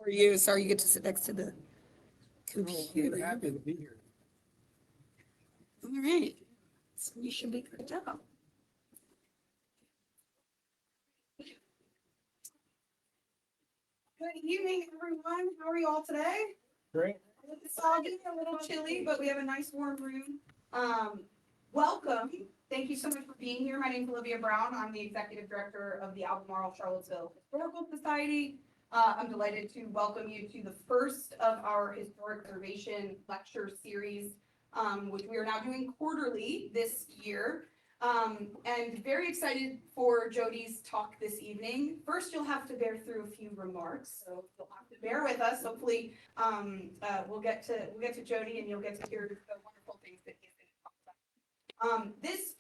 For you, sorry, you get to sit next to the We're computer. happy to be here. All right, so you should be good to go. Good evening, everyone. How are you all today? Great. It's all getting a little chilly, but we have a nice warm room. Welcome. Thank you so much for being here. My name is Olivia Brown. I'm the Executive Director of the Albemarle Charlottesville Historical Society. I'm delighted to welcome you to the first of our historic preservation lecture series, which we are now doing quarterly this year. And very excited for Jody's talk this evening. First, you'll have to bear through a few remarks, so you'll have to bear with us. Hopefully, we'll get to Jody, and you'll get to hear the wonderful things that he's going to talk about. This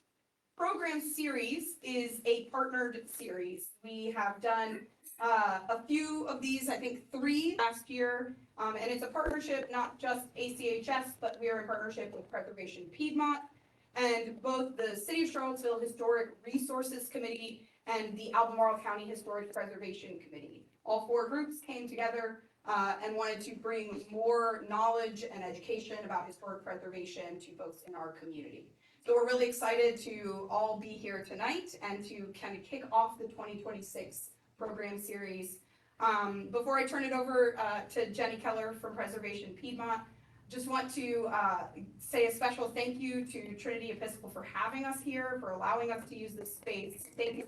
program series is a partnered series. We have done a few of these, I think 3 last year, and it's a partnership, not just ACHS, but we are in partnership with Preservation Piedmont, and both the City of Charlottesville Historic Resources Committee and the Albemarle County Historic Preservation Committee. All 4 groups came together and wanted to bring more knowledge and education about historic preservation to folks in our community. So we're really excited to all be here tonight and to kind of kick off the 2026 program series. Before I turn it over to Jenny Keller from Preservation Piedmont, just want to say a special thank you to Trinity Episcopal for having us here, for allowing us to use this space. Thank you.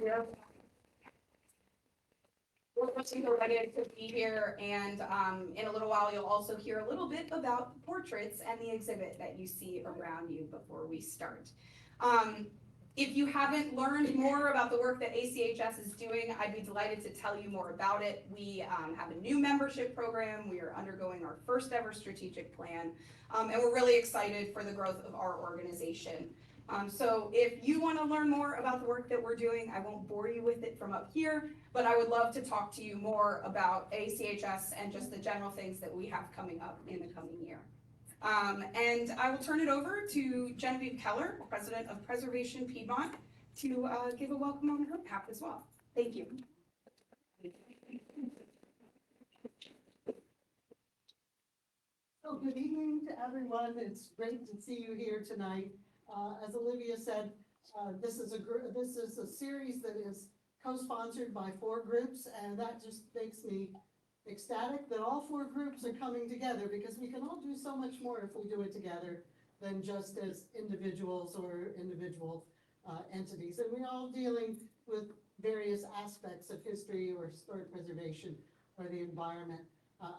We're super excited to be here, and in a little while you'll also hear a little bit about the portraits and the exhibit that you see around you before we start. If you haven't learned more about the work that ACHS is doing, I'd be delighted to tell you more about it. We have a new membership program. We are undergoing our first ever strategic plan, and we're really excited for the growth of our organization. So if you want to learn more about the work that we're doing, I won't bore you with it from up here, but I would love to talk to you more about ACHS and just the general things that we have coming up in the coming year. And I will turn it over to Genevieve Keller, President of Preservation Piedmont, to give a welcome on her behalf as well. Thank you. So good evening to everyone. It's great to see you here tonight. As Olivia said, this is a series that is co-sponsored by 4 groups, and that just makes me ecstatic that all 4 groups are coming together, because we can all do so much more if we do it together than just as individuals or individual entities. And we're all dealing with various aspects of history or historic preservation or the environment.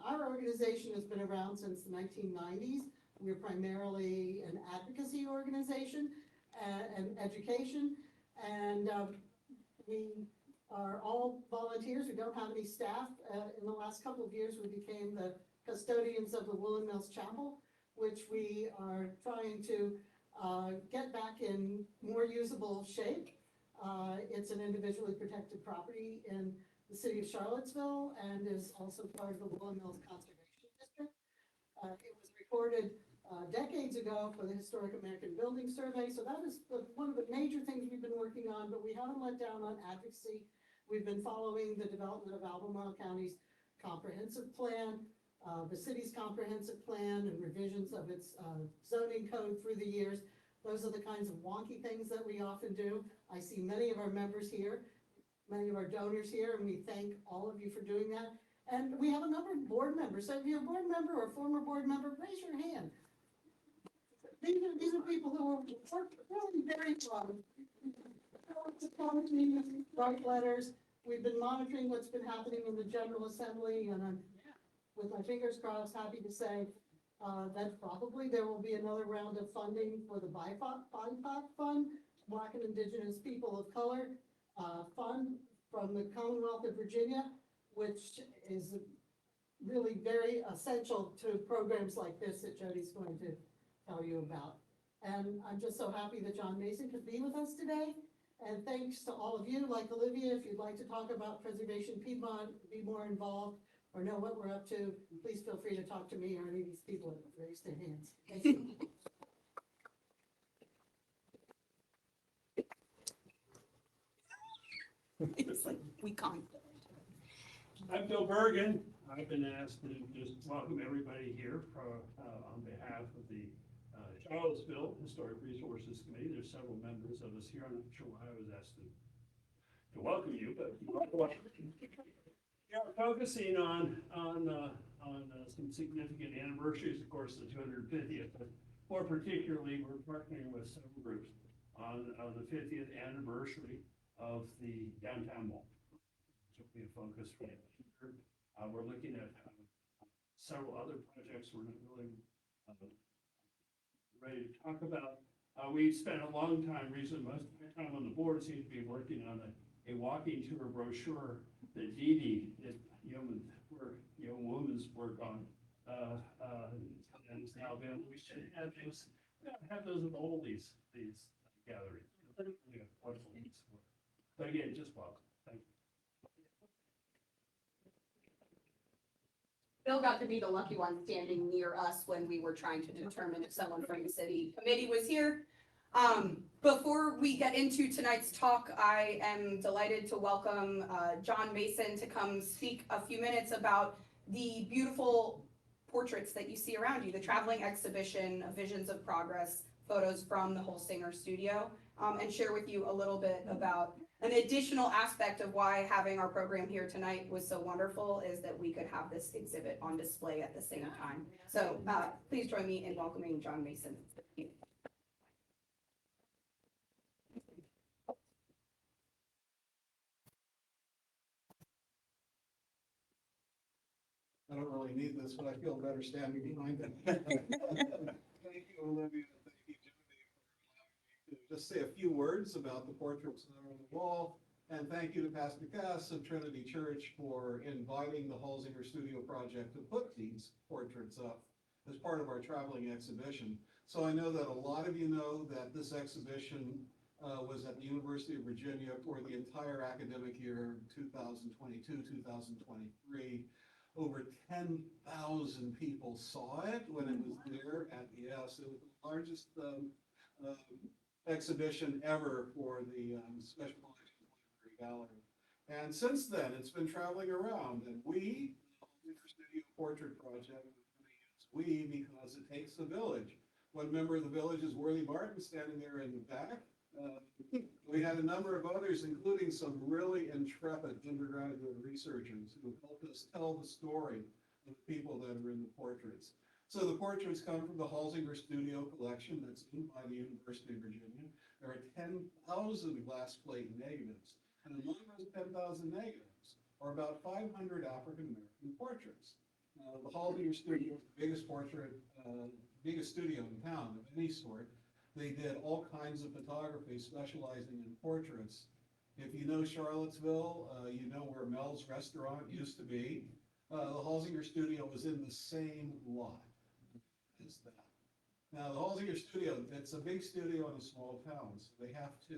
Our organization has been around since the 1990s. We're primarily an advocacy organization and education, and we are all volunteers. We don't have any staff. In the last couple of years, we became the custodians of the Woolen Mills Chapel, which we are trying to get back in more usable shape. It's an individually protected property in the city of Charlottesville and is also part of the Woolen Mills Conservation District. It was recorded decades ago for the Historic American Building Survey, so that is one of the major things we've been working on, but we haven't let down on advocacy. We've been following the development of Albemarle County's comprehensive plan, the city's comprehensive plan, and revisions of its zoning code through the years. Those are the kinds of wonky things that we often do. I see many of our members here, many of our donors here, and we thank all of you for doing that. And we have a number of board members. So if you're a board member or a former board member, raise your hand. These are people who are really very strong. Write letters. We've been monitoring what's been happening in the General Assembly, and I'm, with my fingers crossed, happy to say that probably there will be another round of funding for the BIPOC Fund, Black and Indigenous People of Color Fund from the Commonwealth of Virginia, which is really very essential to programs like this that Jody's going to tell you about. And I'm just so happy that John Mason could be with us today. And thanks to all of you, like Olivia, if you'd like to talk about Preservation Piedmont, be more involved, or know what we're up to, please feel free to talk to me or any of these people that raise their hands. Thank you. It's like we can't. I'm Bill Bergen. I've been asked to just welcome everybody here on behalf of the Charlottesville Historic Resources Committee. There's several members of us here. I'm not sure why I was asked to welcome you, but we are focusing on some significant anniversaries, of course, the 250th, but more particularly, we're partnering with several groups on the 50th anniversary of the downtown mall. So we have focus for here. We're looking at several other projects we're not really ready to talk about. We spent a long time, recently, most of my time on the board, seems to be working on a walking tour brochure that Dee Dee did young women's work on. And now then we should have those at all these gatherings. But again, just welcome. Thank you. Bill got to be the lucky one standing near us when we were trying to determine if someone from the city committee was here. Before we get into tonight's talk, I am delighted to welcome John Mason to come speak a few minutes about the beautiful portraits that you see around you, the traveling exhibition of Visions of Progress, photos from the Holsinger studio, and share with you a little bit about an additional aspect of why having our program here tonight was so wonderful is that we could have this exhibit on display at the same time. So please join me in welcoming John Mason. I don't really need this, but I feel better standing behind it. Thank you, Olivia. Thank you, Jody, for allowing me to just say a few words about the portraits that are on the wall. And thank you to Pastor Cass of Trinity Church for inviting the Holsinger Studio Project to put these portraits up as part of our traveling exhibition. So I know that a lot of you know that this exhibition was at the University of Virginia for the entire academic year, 2022, 2023. Over 10,000 people saw it when it was there at the S. It was the largest exhibition ever for the Special Collections Library Gallery. And since then, it's been traveling around. And we, the Holsinger Studio Portrait Project, we because it takes a village. One member of the village is Worley Martin, standing there in the back. We had a number of others, including some really intrepid undergraduate researchers who helped us tell the story of the people that are in the portraits. So the portraits come from the Holsinger Studio collection that's owned by the University of Virginia. There are 10,000 glass plate negatives, and among those 10,000 negatives are about 500 African-American portraits. The Holsinger Studio is the biggest studio in town of any sort. They did all kinds of photography specializing in portraits. If you know Charlottesville, you know where Mel's Restaurant used to be. The Holsinger Studio was in the same lot as that. Now, the Holsinger Studio, it's a big studio in a small town, so they have to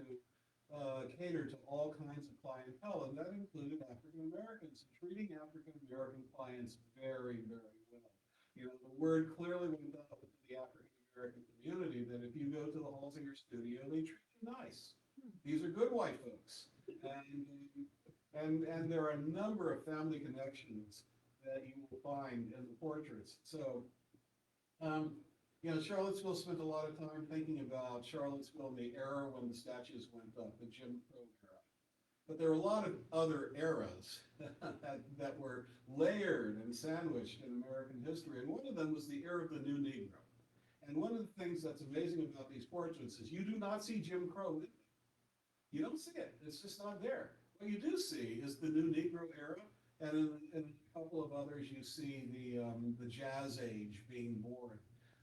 cater to all kinds of clientele, and that included African Americans, treating African American clients very, very well. You know, the word clearly went out to the African American community that if you go to the Holsinger Studio, they treat you nice. These are good white folks. And there are a number of family connections that you will find in the portraits. So, you know, Charlottesville spent a lot of time thinking about Charlottesville in the era when the statues went up, the Jim Crow era. But there are a lot of other eras that were layered and sandwiched in American history. And one of them was the era of the New Negro. And one of the things that's amazing about these portraits is you do not see Jim Crow in them. You don't see it. It's just not there. What you do see is the New Negro era, and in a couple of others you see the Jazz Age being born.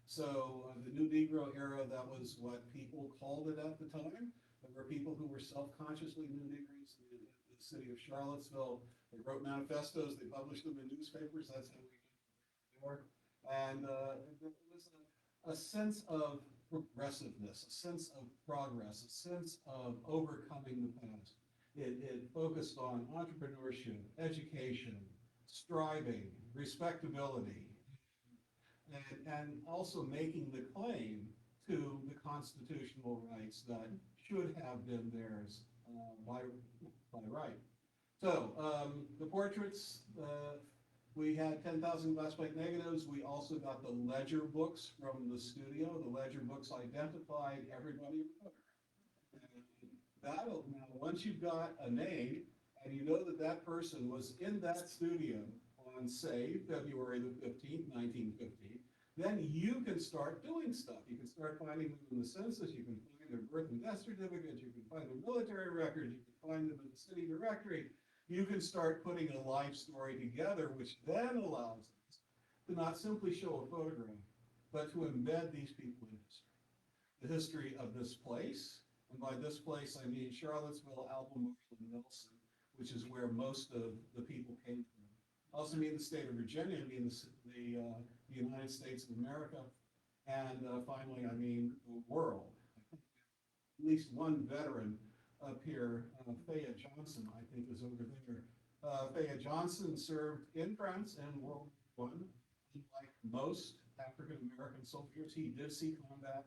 So the New Negro era, that was what people called it at the time. There were people who were self-consciously New Negroes in the city of Charlottesville. They wrote manifestos. They published them in newspapers. That's how we got there. And it was a sense of progressiveness, a sense of progress, a sense of overcoming the past. It focused on entrepreneurship, education, striving, respectability, and also making the claim to the constitutional rights that should have been theirs by right. So the portraits We had 10,000 glass plate negatives. We also got the ledger books from the studio. The ledger books identified everybody in the photograph. And that'll, now, once you've got a name and you know that that person was in that studio on, say, February the 15th, 1915, then you can start doing stuff. You can start finding them in the census, you can find their birth and death certificates, you can find their military records, you can find them in the city directory. You can start putting a life story together, which then allows us to not simply show a photograph, but to embed these people in history. The history of this place, and by this place I mean Charlottesville, Albemarle, and Nelson, which is where most of the people came from. I also mean the state of Virginia, I mean the United States of America, and finally I mean the world. At least one veteran up here, FAIA Johnson, I think is over there. FAIA Johnson served in France in World War I. Like most African-American soldiers, he did see combat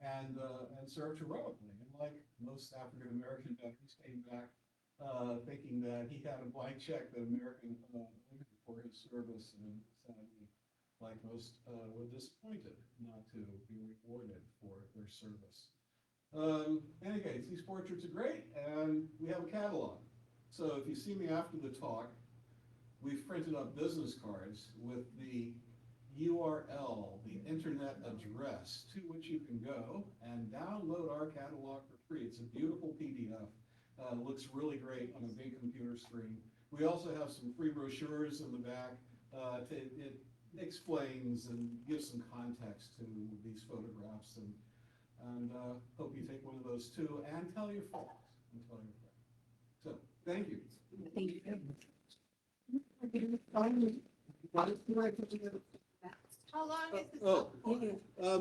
and served heroically. And like most African-American veterans, came back thinking that he had a blank check that American for his service, and sadly, like most, were disappointed not to be rewarded for their service. In any case, these portraits are great, and we have a catalog. So if you see me after the talk, we've printed up business cards with the URL, the internet address to which you can go and download our catalog for free. It's a beautiful PDF. Looks really great on a big computer screen. We also have some free brochures in the back. It explains and gives some context to these photographs, and hope you take one of those too, and tell your friends. So, thank you. Thank you. How long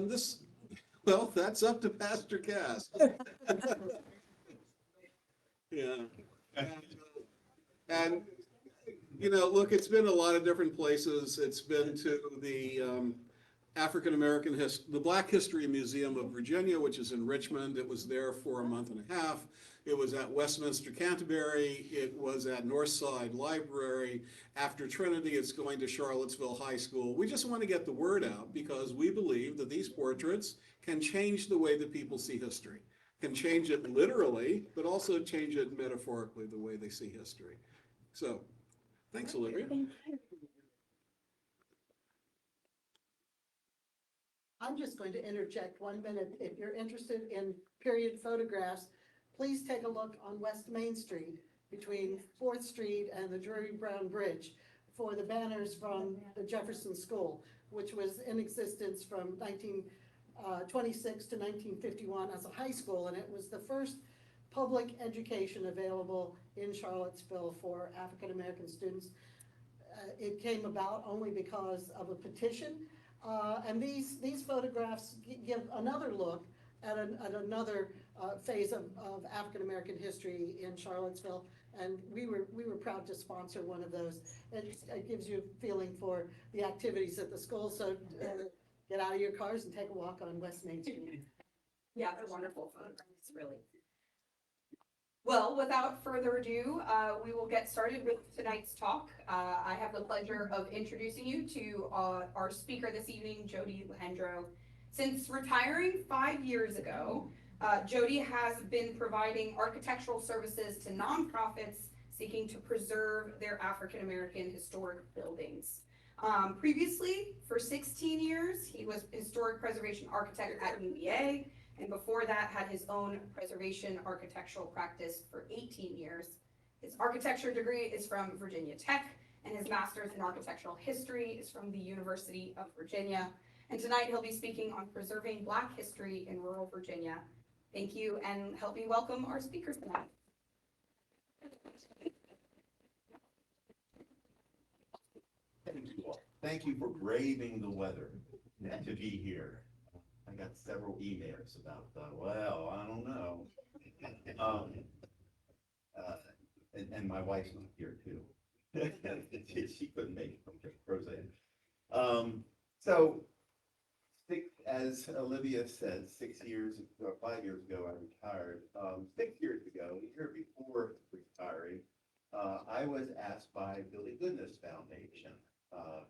is this? Well, that's up to Pastor Cass. Yeah. And, you know, look, it's been a lot of different places. It's been to the the Black History Museum of Virginia, which is in Richmond. It was there for a month and a half. It was at Westminster Canterbury. It was at Northside Library. After Trinity, it's going to Charlottesville High School. We just want to get the word out because we believe that these portraits can change the way that people see history, can change it literally, but also change it metaphorically, the way they see history. So, thanks, Olivia. I'm just going to interject 1 minute. If you're interested in period photographs, please take a look on West Main Street between 4th Street and the Drury Brown Bridge for the banners from the Jefferson School, which was in existence from 1926 to 1951 as a high school, and it was the first public education available in Charlottesville for African American students. It came about only because of a petition. And these photographs give another look at another phase of African American history in Charlottesville, and we were proud to sponsor one of those. It gives you a feeling for the activities at the school. So get out of your cars and take a walk on West Main Street. Yeah, they're wonderful photographs, really. Well, without further ado, we will get started with tonight's talk. I have the pleasure of introducing you to our speaker this evening, Jody Lahendro. Since retiring 5 years ago, Jody has been providing architectural services to nonprofits seeking to preserve their African American historic buildings. Previously, for 16 years, he was historic preservation architect at UEA, and before that had his own preservation architectural practice for 18 years. His architecture degree is from Virginia Tech, and his master's in architectural history is from the University of Virginia. And tonight he'll be speaking on preserving Black history in rural Virginia. Thank you, and help me welcome our speakers tonight. Thank you for braving the weather to be here. I got several emails about, well, I don't know. And my wife's not here too. She couldn't make it from Roseanne. So, as Olivia said, 6 years ago, 5 years ago, I retired. 6 years ago, a year before retiring, I I was asked by Billy Goodness Foundation,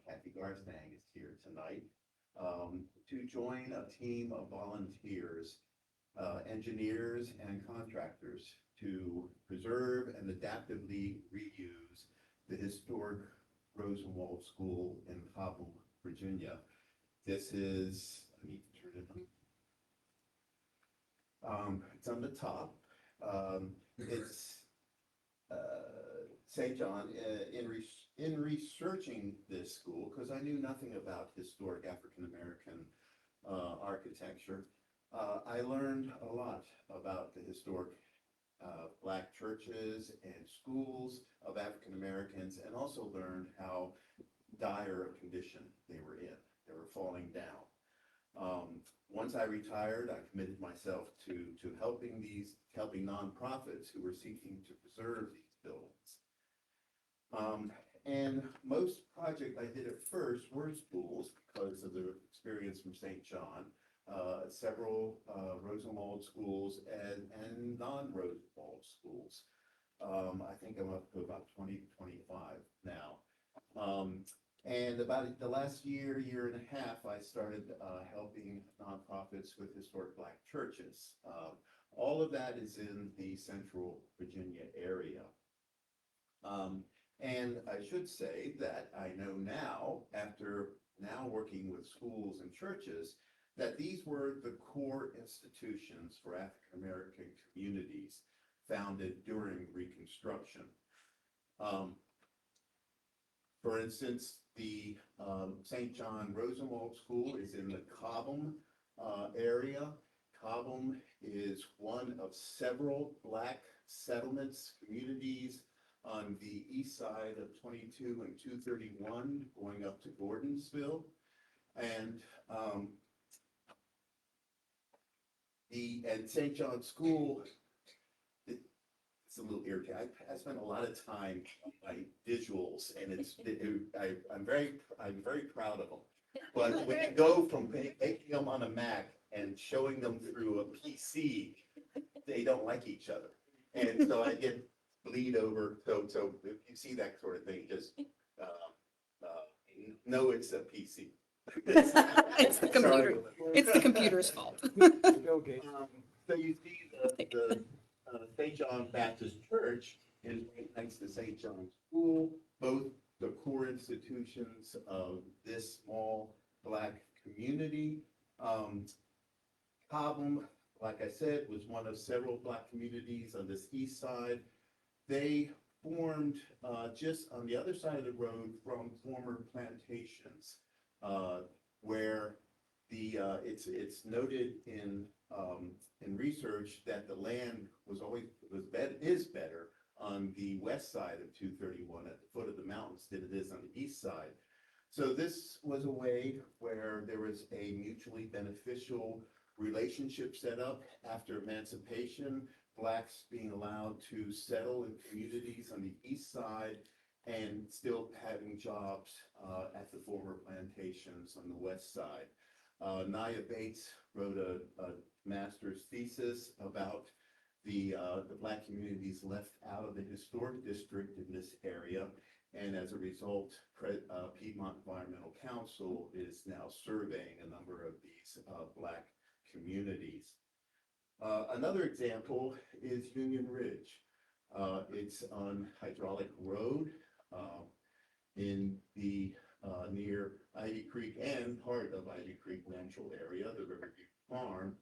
Kathy Garstang is here tonight, to join a team of volunteers, engineers and contractors to preserve and adaptively reuse the historic Rosenwald School in Cobble, Virginia. This is, I need to turn it on. It's on the top. It's St. John. In researching this school, because I knew nothing about historic African American architecture, I learned a lot about the historic Black churches and schools of African Americans, and also learned how dire a condition they were in. They were falling down. Once I retired, I committed myself to helping nonprofits who were seeking to preserve these buildings. And most projects I did at first were schools because of the experience from St. John, several Rosenwald schools and non-Rosenwald schools. I think I'm up to about 25 now. And about the last year and a half, I started helping nonprofits with historic Black churches. All of that is in the Central Virginia area. And I should say that I know now, after now working with schools and churches, that these were the core institutions for African American communities founded during Reconstruction. For instance, the St. John Rosenwald School is in the Cobham area. Cobham is one of several Black settlements, communities on the east side of 22 and 231, going up to Gordonsville. And St. John School, it's a little irritating. I spent a lot of time on my visuals, and I'm very proud of them. But when you go from making them on a Mac and showing them through a PC, they don't like each other, and so I get bleed over. So if you see that sort of thing, just know it's a PC. It's the computer. It's the computer's fault. Okay. So you see the St. John Baptist Church is right next to St. John's School, both the core institutions of this small Black community. Cobham, like I said, was one of several Black communities on this east side. They formed just on the other side of the road from former plantations, where it's noted in research that the land is better on the west side of 231 at the foot of the mountains than it is on the east side. So this was a way where there was a mutually beneficial relationship set up after emancipation, Blacks being allowed to settle in communities on the east side and still having jobs at the former plantations on the west side. Nia Bates wrote a master's thesis about the Black communities left out of the historic district in this area, and as a result, Piedmont Environmental Council is now surveying a number of these Black communities. Another example is Union Ridge. It's on Hydraulic Road in the near Ivy Creek and part of Ivy Creek Natural Area, the Riverview Farm.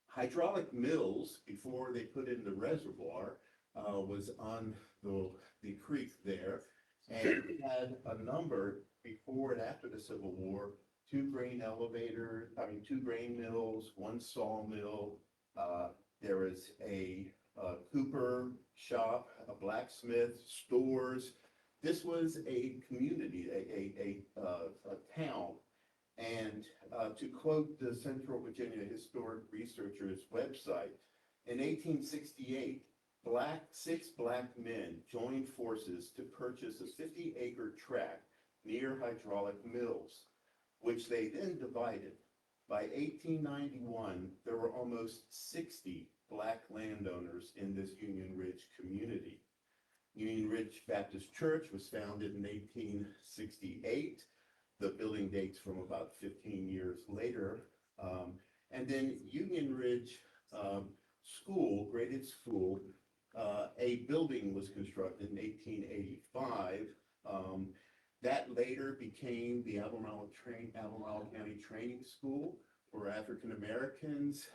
Hydraulic Mills, before they put in the reservoir, was on the creek there, and had a number before and after the Civil War, 2 grain mills, 1 sawmill. There was a cooper shop, a blacksmith, stores. This was a community, a town. And to quote the Central Virginia Historic Researchers website, in 1868, 6 Black men joined forces to purchase a 50-acre tract near hydraulic mills, which they then divided. By 1891, there were almost 60 Black landowners in this Union Ridge community. Union Ridge Baptist Church was founded in 1868. The building dates from about 15 years later. And then Union Ridge School, graded school, a building was constructed in 1885. That later became the Albemarle County Training School for African Americans.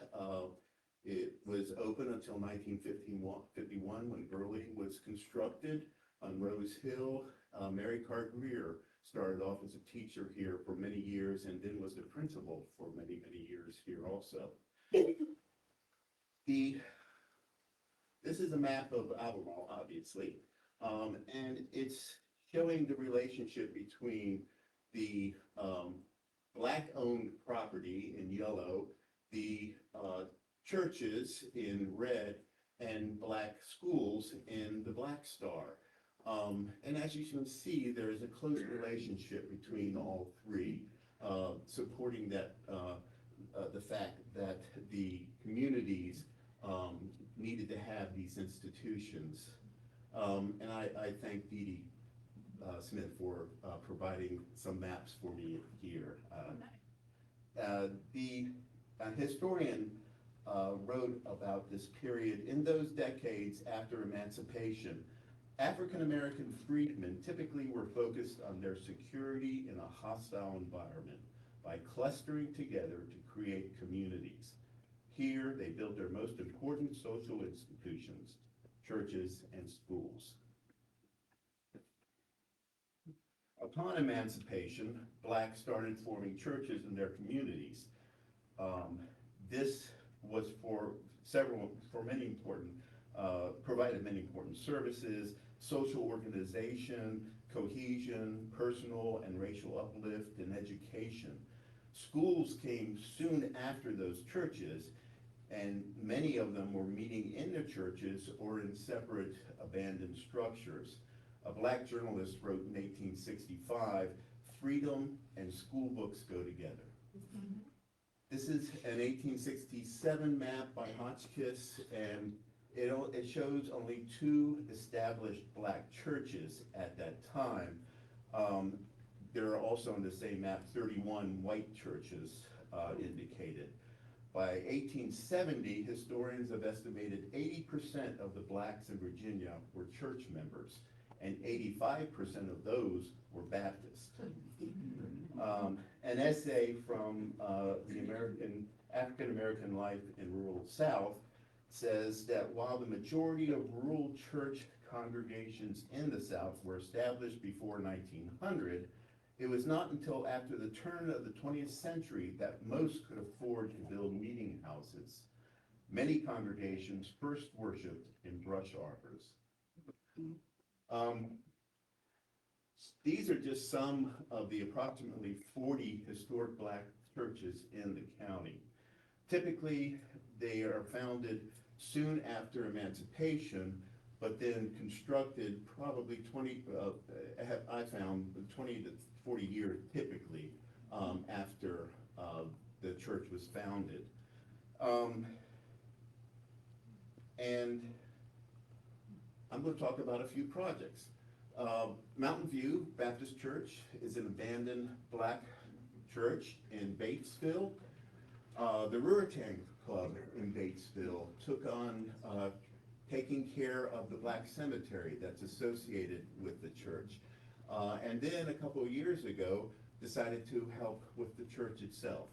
It was open until 1951 when Burley was constructed on Rose Hill. Mary Carr Greer started off as a teacher here for many years and then was the principal for many, many years here also. This is a map of Albemarle, obviously, and it's showing the relationship between the Black-owned property in yellow, the churches in red, and Black schools in the black star. And as you can see, there is a close relationship between all three, supporting that the fact that the communities needed to have these institutions. And I thank Dee Dee Smith for providing some maps for me here. The historian wrote about this period. In those decades after emancipation, African American freedmen typically were focused on their security in a hostile environment by clustering together to create communities. Here, they built their most important social institutions, churches and schools. Upon emancipation, Blacks started forming churches in their communities. This was provided many important services, social organization, cohesion, personal and racial uplift, and education. Schools came soon after those churches, and many of them were meeting in the churches or in separate abandoned structures. A Black journalist wrote in 1865, "Freedom and school books go together." This is an 1867 map by Hotchkiss, and it shows only 2 established Black churches at that time. There are also on the same map 31 white churches indicated. By 1870, historians have estimated 80% of the Blacks in Virginia were church members, and 85% of those were Baptist. An essay from the African American Life in Rural South says that while the majority of rural church congregations in the South were established before 1900, it was not until after the turn of the 20th century that most could afford to build meeting houses. Many congregations first worshiped in brush arbors. These are just some of the approximately 40 historic Black churches in the county. Typically, they are founded soon after emancipation, but then constructed probably 20 to 40 years typically after the church was founded. And I'm going to talk about a few projects. Mountain View Baptist Church is an abandoned Black church in Batesville. The Ruritan Club in Batesville took on taking care of the Black cemetery that's associated with the church. And then a couple of years ago, decided to help with the church itself,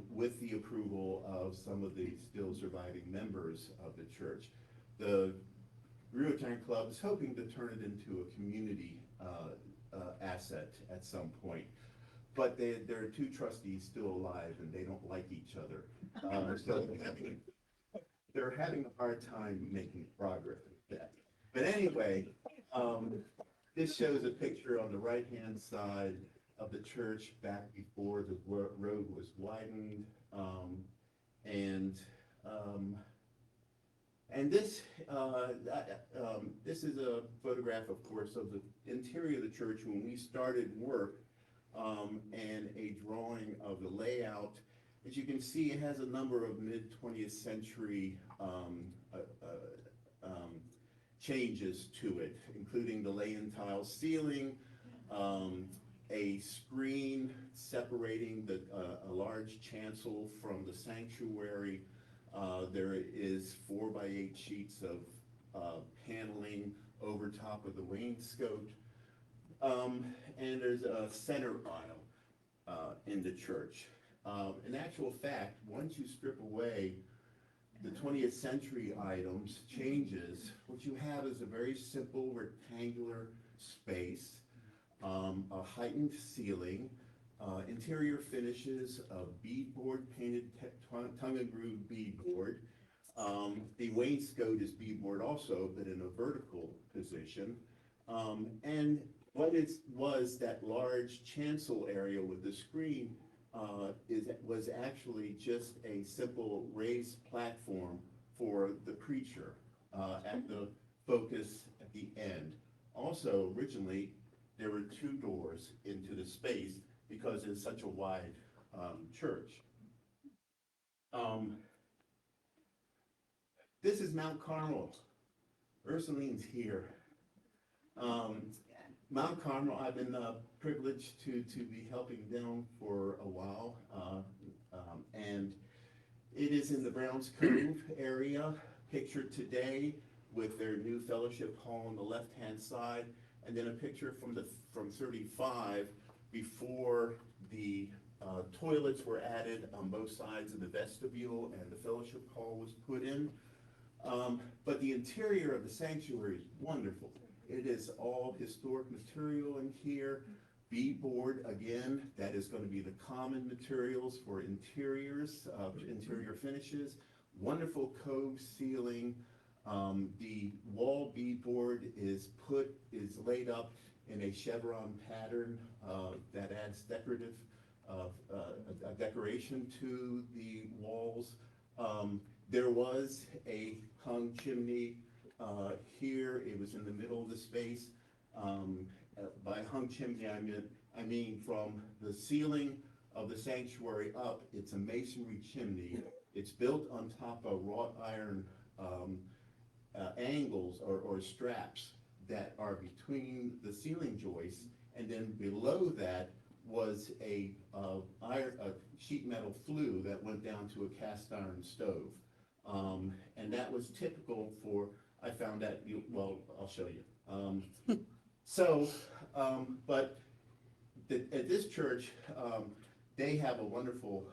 with the approval of some of the still surviving members of the church. The Ruritan Club is hoping to turn it into a community asset at some point. But there are 2 trustees still alive and they don't like each other. So they're having a hard time making progress with that. But anyway, this shows a picture on the right-hand side of the church back before the road was widened. And this is a photograph, of course, of the interior of the church when we started work, and a drawing of the layout. As you can see, it has a number of mid-20th century changes to it, including the lay-in tile ceiling, a screen separating a large chancel from the sanctuary. There is 4x8 sheets of paneling over top of the wainscot. And there's a center aisle in the church. In actual fact, once you strip away the 20th century items, changes, what you have is a very simple rectangular space, a heightened ceiling, interior finishes of beadboard, painted tongue and groove beadboard. The wainscot is beadboard also, but in a vertical position. And what was that large chancel area with the screen was actually just a simple raised platform for the preacher at the focus at the end. Also, originally, there were 2 doors into the space because it's such a wide church. This is Mount Carmel. Ursuline's here. Mount Carmel, I've been privileged to be helping them for a while, and it is in the Browns Cove area, pictured today with their new fellowship hall on the left-hand side, and then a picture from 35 before the toilets were added on both sides of the vestibule and the fellowship hall was put in. But the interior of the sanctuary is wonderful. It is all historic material in here. Beadboard, again, that is going to be the common materials for interiors, interior finishes. Wonderful cove ceiling. The wall beadboard is laid up in a chevron pattern that adds decoration to the walls. There was a hung chimney here. It was in the middle of the space. By hung chimney, I mean from the ceiling of the sanctuary up, it's a masonry chimney. It's built on top of wrought iron angles or straps that are between the ceiling joists, and then below that was a sheet metal flue that went down to a cast iron stove. And that was typical for, I found that, well, I'll show you. But at this church, they have a wonderful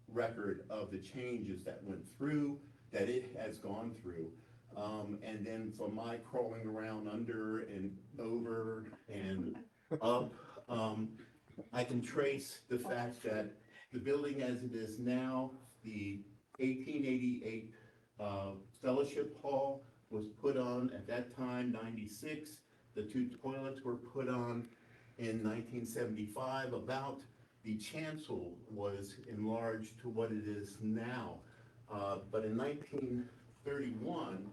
record of the changes that went through, that it has gone through. And then from my crawling around under and over and up, I can trace the fact that the building as it is now, the 1888 fellowship hall was put on at that time, 96. The 2 toilets were put on in 1975. About the chancel was enlarged to what it is now. But in 1931,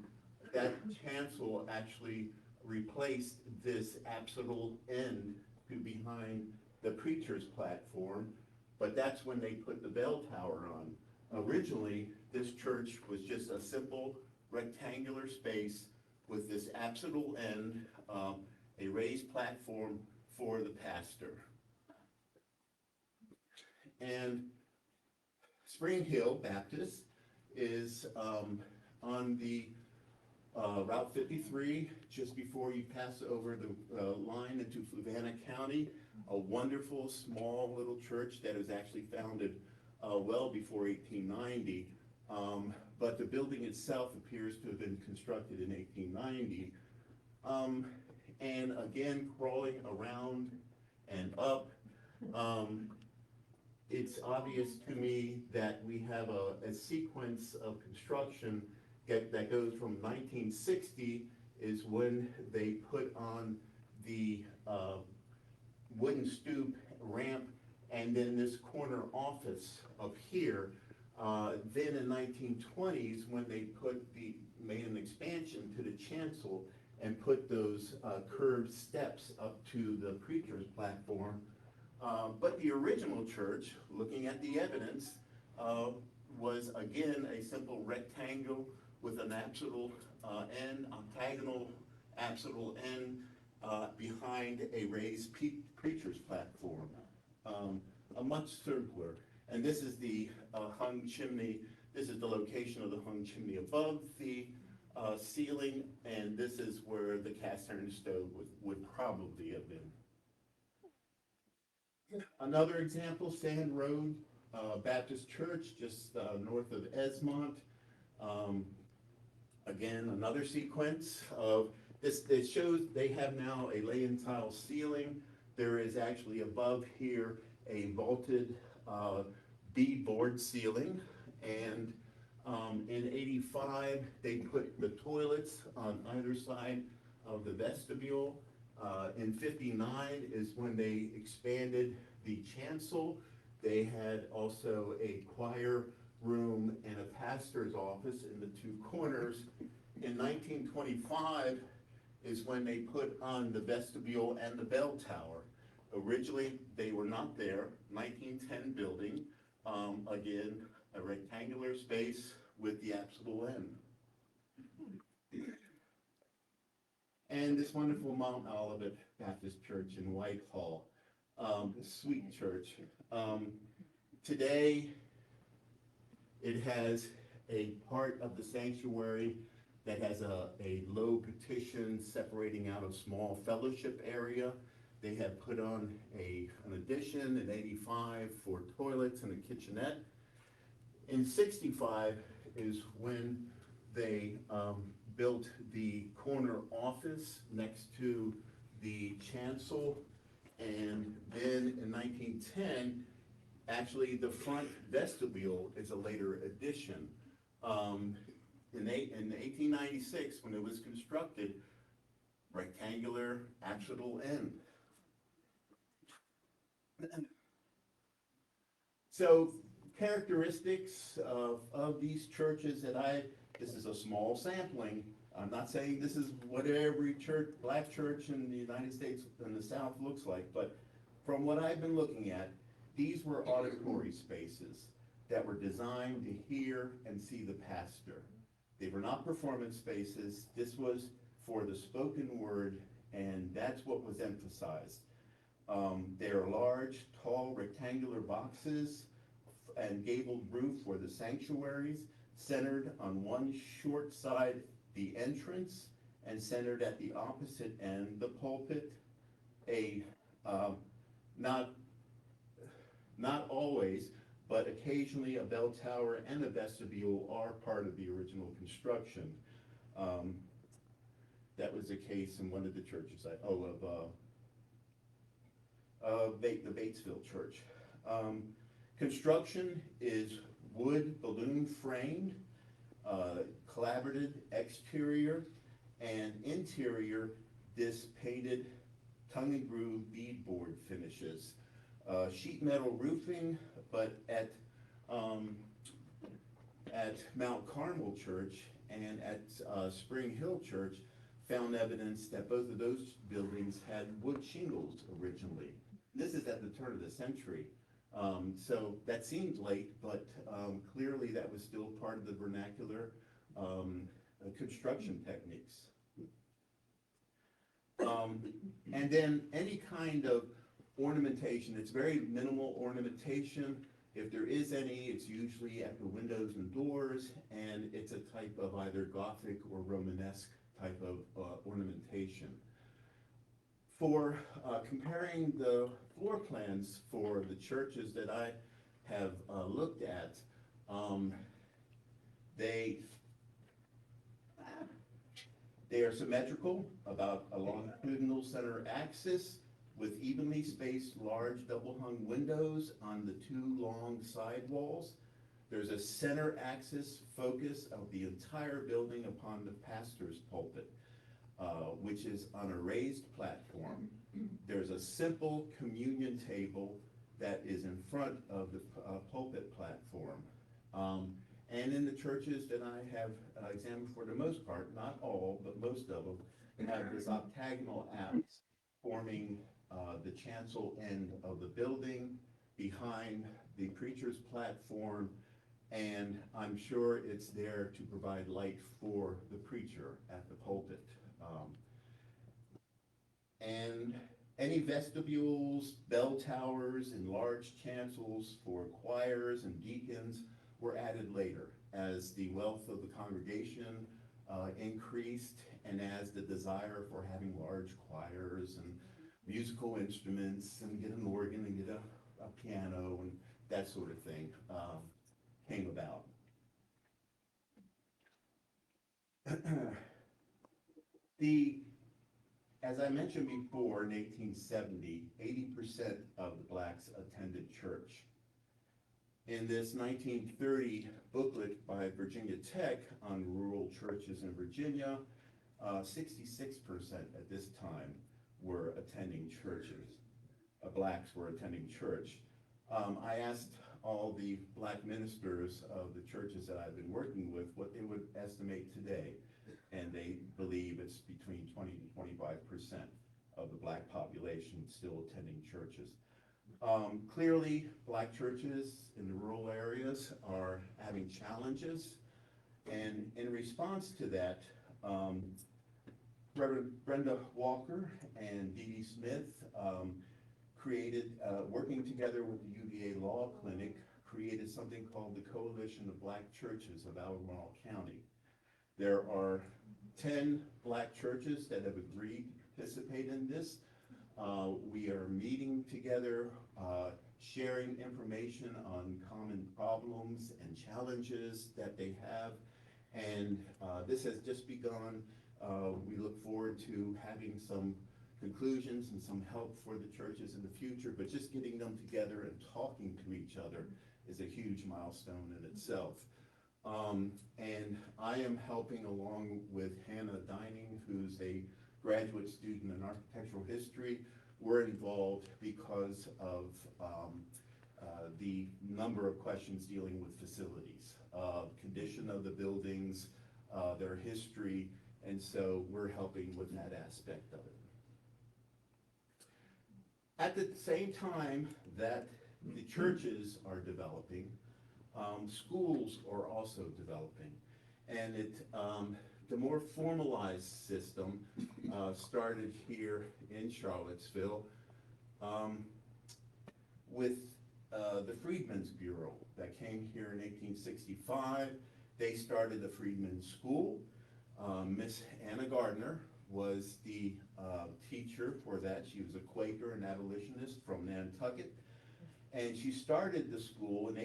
that chancel actually replaced this apsidal end to behind the preacher's platform, but that's when they put the bell tower on. Originally, this church was just a simple rectangular space with this apsidal end, a raised platform for the pastor. And Spring Hill Baptist is on the Route 53, just before you pass over the line into Fluvanna County. A wonderful, small little church that was actually founded well before 1890. But the building itself appears to have been constructed in 1890. And again, crawling around and up, it's obvious to me that we have a sequence of construction that goes from 1960 is when they put on the wooden stoop ramp and then this corner office up here. Then in 1920s, when they made an expansion to the chancel and put those curved steps up to the preacher's platform. But the original church, looking at the evidence, was again a simple rectangle with an apsidal end, octagonal apsidal end behind a raised preacher's platform, a much circular. And this is the hung chimney. This is the location of the hung chimney above the ceiling, and this is where the cast iron stove would probably have been. Another example, Sand Road Baptist Church, just north of Esmont. Again, another sequence of this. It shows they have now a lay-in tile ceiling. There is actually above here a vaulted beadboard ceiling, and in '85 they put the toilets on either side of the vestibule. In '59 is when they expanded the chancel. They had also a choir room and a pastor's office in the two corners. In 1925 is when they put on the vestibule and the bell tower. Originally, they were not there. 1910 building, again, a rectangular space with the apsidal end. And this wonderful Mount Olivet Baptist Church in Whitehall, sweet church. Today, it has a part of the sanctuary that has a low partition separating out a small fellowship area. They have put on an addition in '85 for toilets and a kitchenette. In '65 is when they built the corner office next to the chancel, and then in 1910, actually the front vestibule is a later addition. In 1896, when it was constructed, rectangular apsidal end. So characteristics of these churches that this is a small sampling. I'm not saying this is what every church, black church in the United States and the South looks like, but from what I've been looking at, these were auditory spaces that were designed to hear and see the pastor. They were not performance spaces. This was for the spoken word, and that's what was emphasized. They are large, tall, rectangular boxes and gabled roof for the sanctuaries, centered on one short side, the entrance, and centered at the opposite end, the pulpit. Not always, but occasionally a bell tower and a vestibule are part of the original construction. That was the case in one of the churches, the Batesville Church. Construction is wood balloon framed, collaborative exterior, and interior this painted tongue and groove beadboard finishes. Sheet metal roofing, but at Mount Carmel Church and at Spring Hill Church, found evidence that both of those buildings had wood shingles originally. This is at the turn of the century. So that seems late, but clearly that was still part of the vernacular construction techniques. And then any kind of ornamentation, it's very minimal ornamentation. If there is any, it's usually at the windows and doors, and it's a type of either Gothic or Romanesque type of ornamentation. For comparing the floor plans for the churches that I have looked at, they are symmetrical, about a longitudinal center axis with evenly spaced large double hung windows on the two long side walls. There's a center axis focus of the entire building upon the pastor's pulpit, which is on a raised platform. There's a simple communion table that is in front of the pulpit platform. And in the churches that I have examined, for the most part, not all, but most of them, have this octagonal apse forming the chancel end of the building behind the preacher's platform And I'm sure it's there to provide light for the preacher at the pulpit. And any vestibules, bell towers, and large chancels for choirs and deacons were added later as the wealth of the congregation increased, and as the desire for having large choirs and musical instruments and get an organ and get a piano and that sort of thing came about. As I mentioned before, in 1870, 80% of the blacks attended church. In this 1930 booklet by Virginia Tech on rural churches in Virginia, 66% at this time were attending churches. Blacks were attending church. I asked all the black ministers of the churches that I've been working with what they would estimate today, and they believe it's between 20 to 25% of the black population still attending churches. Clearly, black churches in the rural areas are having challenges, and in response to that, Reverend Brenda Walker and Dee Dee Smith created, working together with the UVA Law Clinic, created something called the Coalition of Black Churches of Albemarle County. There are 10 black churches that have agreed to participate in this. We are meeting together, sharing information on common problems and challenges that they have, and this has just begun. We look forward to having some conclusions and some help for the churches in the future, but just getting them together and talking to each other is a huge milestone in itself. And I am helping along with Hannah Dining, who's a graduate student in architectural history. We're involved because of the number of questions dealing with facilities, condition of the buildings, their history, and so we're helping with that aspect of it. At the same time that the churches are developing, schools are also developing, and the more formalized system started here in Charlottesville with the Freedmen's Bureau that came here in 1865. They started the Freedmen's School. Miss Anna Gardner was the teacher for that. She was a Quaker and abolitionist from Nantucket. And she started the school in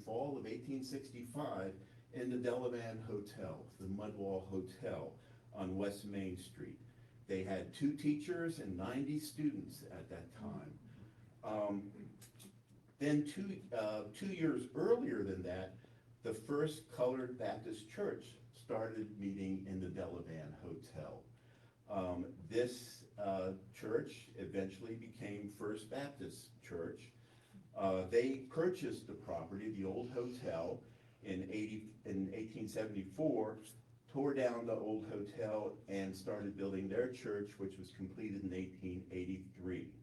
fall of 1865 in the Delavan Hotel, the Mudwall Hotel on West Main Street. They had 2 teachers and 90 students at that time. Then two years earlier than that, the first colored Baptist church started meeting in the Delavan Hotel. This church eventually became First Baptist Church. They purchased the property, the old hotel, in 1874, tore down the old hotel and started building their church, which was completed in 1883.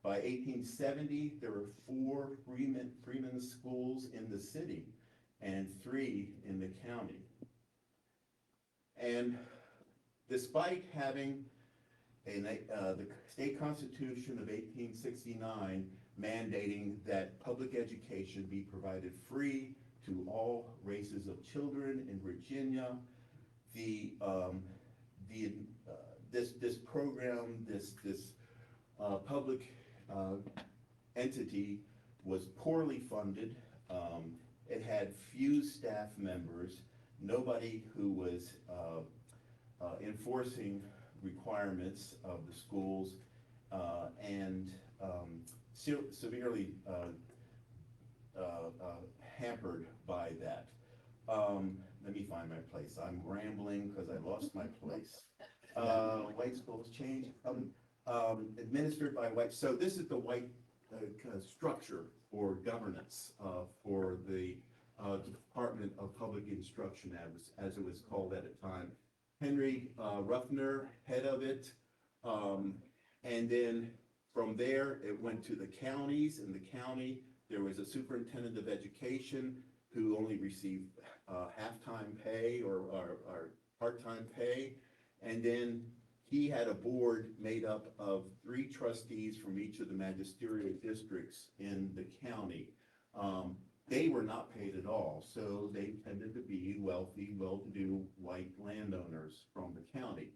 By 1870, there were 4 Freemen's schools in the city and 3 in the county. And despite having the state constitution of 1869 mandating that public education be provided free to all races of children in Virginia, this program, this public entity was poorly funded. It had few staff members, nobody who was enforcing requirements of the schools, and severely hampered by that. Let me find my place. I'm rambling because I lost my place. White schools change, administered by white. So this is the white structure or governance for the Department of Public Instruction, as it was called at the time. Henry Ruffner, head of it, and then from there it went to the counties. In the county there was a superintendent of education, who only receive half-time pay or part-time pay. And then he had a board made up of 3 trustees from each of the magisterial districts in the county. They were not paid at all, so they tended to be wealthy, well-to-do white landowners from the county.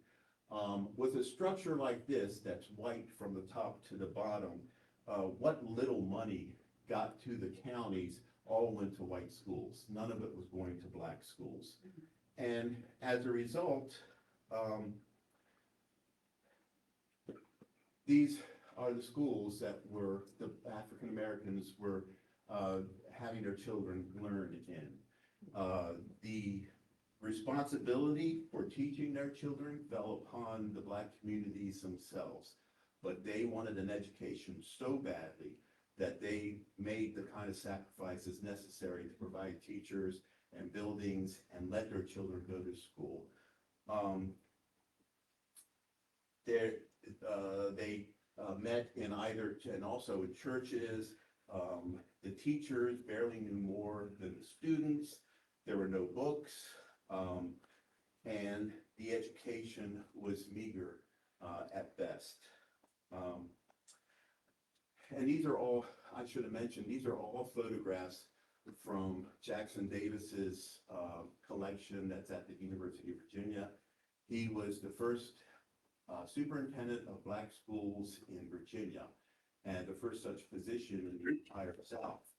With a structure like this, that's white from the top to the bottom, what little money got to the counties all went to white schools. None of it was going to black schools. And as a result, these are the schools that were, the African Americans were having their children learn in. The responsibility for teaching their children fell upon the black communities themselves, but they wanted an education so badly that they made the kind of sacrifices necessary to provide teachers and buildings and let their children go to school. They met in either, and also in churches. The teachers barely knew more than the students. There were no books, and the education was meager at best. And these are all, I should have mentioned, these are all photographs from Jackson Davis's collection that's at the University of Virginia. He was the first superintendent of black schools in Virginia, and the first such position in the entire South.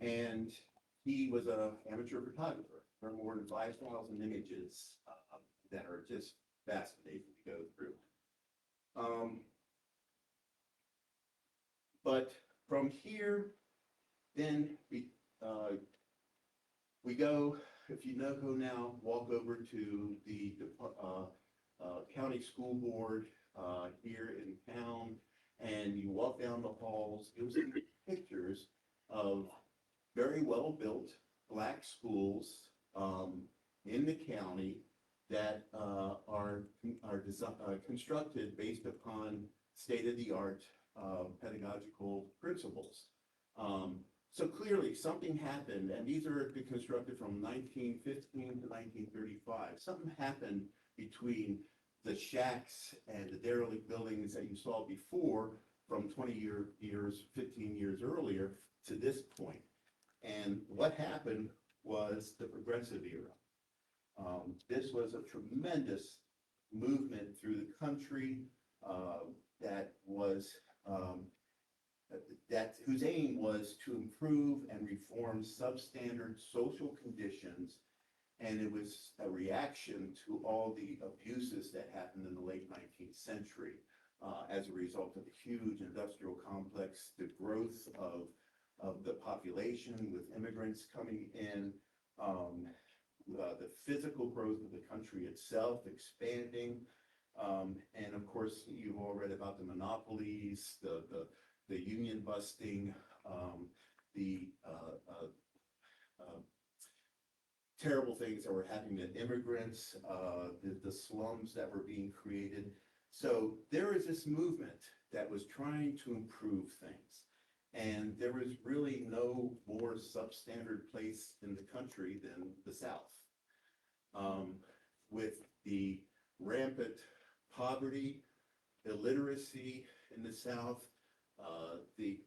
And he was an amateur photographer. There are more than 5,000 images that are just fascinating to go through. But from here, then we go, if you know, go now, walk over to the county school board here in town, and you walk down the halls. You'll see pictures of very well-built black schools in the county that are constructed based upon state-of-the-art pedagogical principles. So clearly something happened, and these are constructed from 1915 to 1935. Something happened between the shacks and the derelict buildings that you saw before from 15 years earlier to this point. And what happened was the progressive era. This was a tremendous movement through the country whose aim was to improve and reform substandard social conditions, and it was a reaction to all the abuses that happened in the late 19th century as a result of the huge industrial complex, the growth of the population with immigrants coming in, the physical growth of the country itself expanding, and of course you've all read about the monopolies, the union busting, the terrible things that were happening to immigrants, the slums that were being created. So there was this movement that was trying to improve things. And there was really no more substandard place in the country than the South. With the rampant poverty, illiteracy in the South, the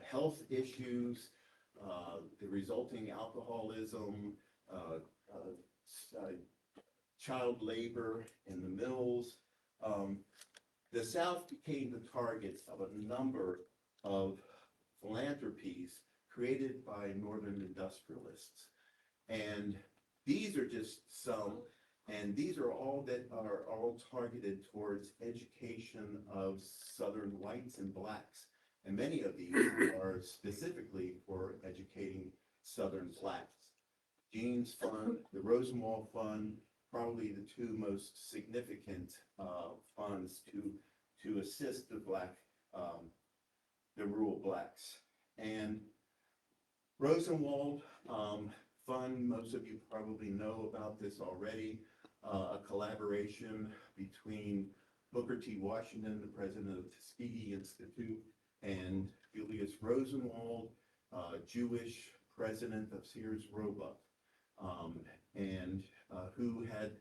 health issues, the resulting alcoholism, child labor in the mills. The South became the target of a number of philanthropies created by Northern industrialists. And these are just some, and these are all that are all targeted towards education of Southern whites and blacks. And many of these are specifically for educating Southern blacks. Jean's Fund, the Rosenwald Fund, probably the 2 most significant funds to assist the rural blacks. And Rosenwald Fund, most of you probably know about this already, a collaboration between Booker T. Washington, the president of the Tuskegee Institute, and Julius Rosenwald, Jewish president of Sears Roebuck, and who had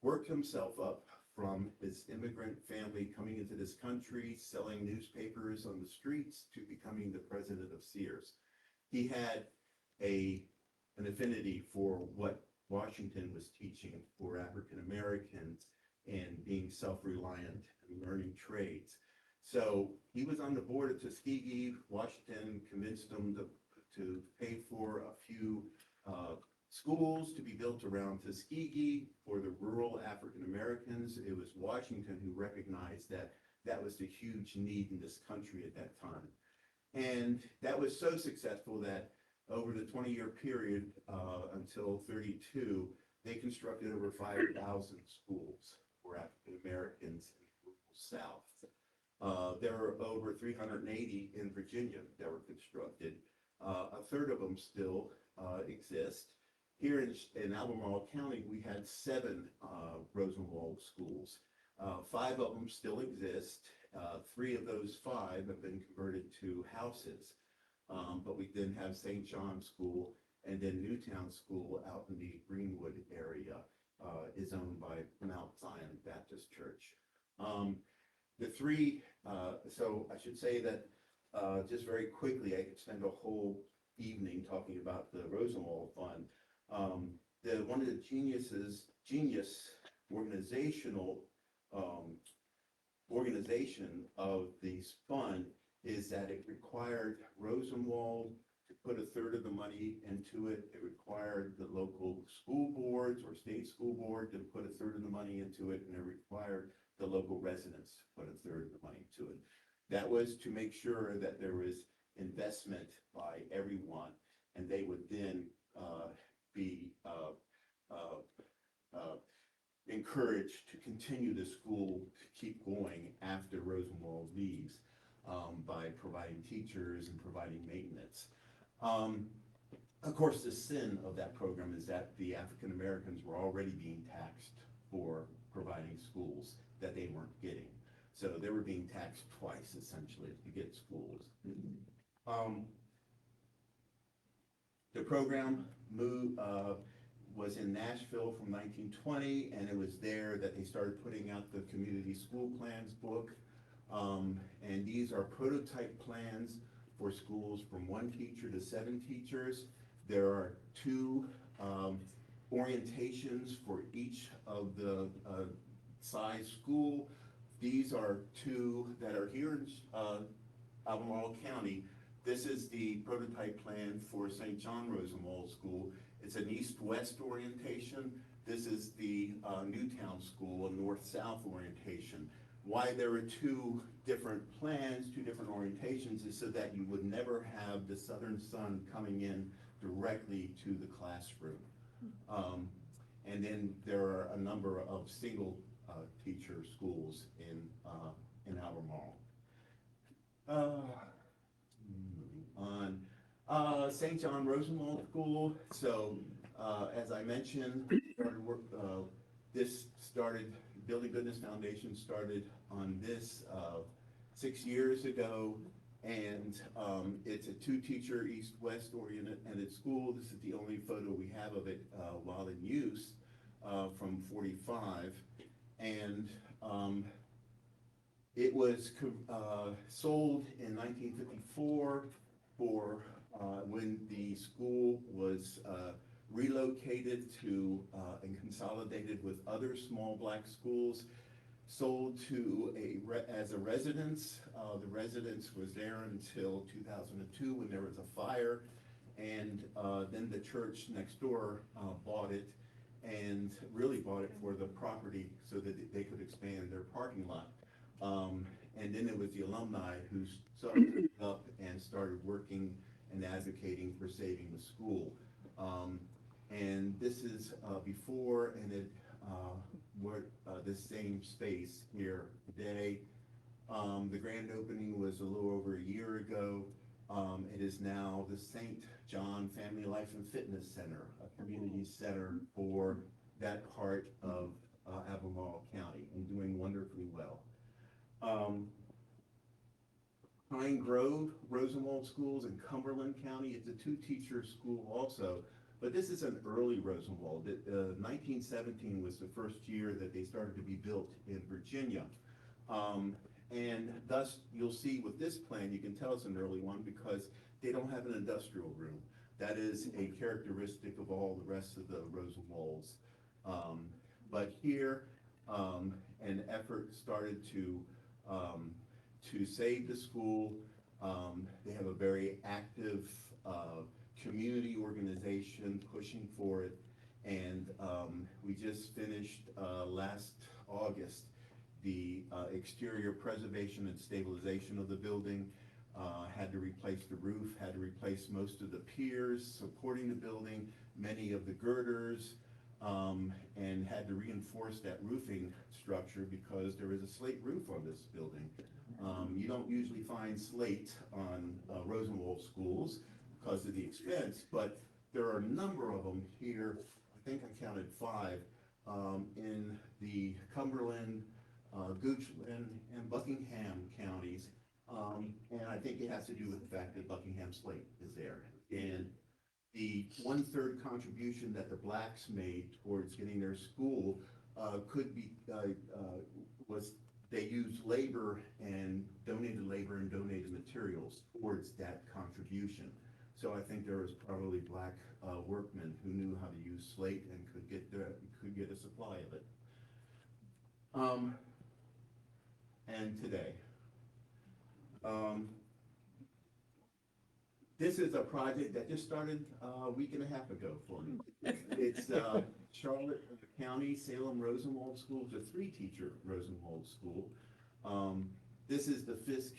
worked himself up from his immigrant family coming into this country, selling newspapers on the streets, to becoming the president of Sears. He had an affinity for what Washington was teaching for African Americans and being self-reliant and learning trades. So he was on the board of Tuskegee. Washington convinced him to pay for a few schools to be built around Tuskegee for the rural African Americans. It was Washington who recognized that that was the huge need in this country at that time. And that was so successful that over the 20-year period until 32, they constructed over 5,000 schools for African Americans in the rural South. There were over 380 in Virginia that were constructed. A third of them still exist. Here in Albemarle County, we had 7 Rosenwald schools. 5 of them still exist. 3 of those 5 have been converted to houses. But we then have St. John's School, and then Newtown School out in the Greenwood area is owned by Mount Zion Baptist Church. The 3, so I should say that just very quickly, I could spend a whole evening talking about the Rosenwald Fund. One of the genius organization of this fund is that it required Rosenwald to put a third of the money into it. It required the local school boards or state school board to put a third of the money into it, and it required the local residents to put a third of the money into it. That was to make sure that there was investment by everyone, and they would then be encouraged to continue the school to keep going after Rosenwald leaves by providing teachers and providing maintenance. Of course, the sin of that program is that the African Americans were already being taxed for providing schools that they weren't getting. So they were being taxed twice, essentially, to get schools. The program was in Nashville from 1920, and it was there that they started putting out the Community School Plans book. And these are prototype plans for schools from 1 teacher to 7 teachers. There are 2 orientations for each of the size school. These are 2 that are here in Albemarle County. This is the prototype plan for St. John Rosenwald School. It's an east-west orientation. This is the Newtown School, a north-south orientation. Why there are 2 different plans, 2 different orientations, is so that you would never have the southern sun coming in directly to the classroom. And then there are a number of single teacher schools in Albemarle. Moving on. St. John Rosenwald School. So as I mentioned, Building Goodness Foundation started on this 6 years ago, and it's a 2-teacher east-west oriented school. This is the only photo we have of it while in use from 45, and it was sold in 1954 for when the school was relocated to and consolidated with other small black schools, sold to as a residence. The residence was there until 2002 when there was a fire, and then the church next door bought it, and really bought it for the property so that they could expand their parking lot. And then it was the alumni who started up and started working and advocating for saving the school. And this is before, and it this same space here today. The grand opening was a little over a year ago. It is now the St. John Family Life and Fitness Center, a community center for that part of Albemarle County, and doing wonderfully well. Pine Grove Rosenwald Schools in Cumberland County. It's a two-teacher school also, but this is an early Rosenwald. 1917 was the first year that they started to be built in Virginia. And thus, you'll see with this plan, you can tell it's an early one because they don't have an industrial room. That is a characteristic of all the rest of the Rosenwalds. But here, an effort started to save the school. They have a very active community organization pushing for it. And we just finished last August the exterior preservation and stabilization of the building. Had to replace the roof, had to replace most of the piers supporting the building, many of the girders, and had to reinforce that roofing structure because there is a slate roof on this building. You don't usually find slate on Rosenwald schools because of the expense, but there are a number of them here. I think I counted 5 in the Cumberland, Goochland, and Buckingham counties. And I think it has to do with the fact that Buckingham slate is there. And the 1/3 contribution that the blacks made towards getting their school could be, was they used labor and donated materials towards that contribution. So I think there was probably black workmen who knew how to use slate and could get a supply of it. And today. This is a project that just started a week and a half ago for me. It's Charlotte County Salem Rosenwald School. It's a 3-teacher Rosenwald school. This is the Fisk.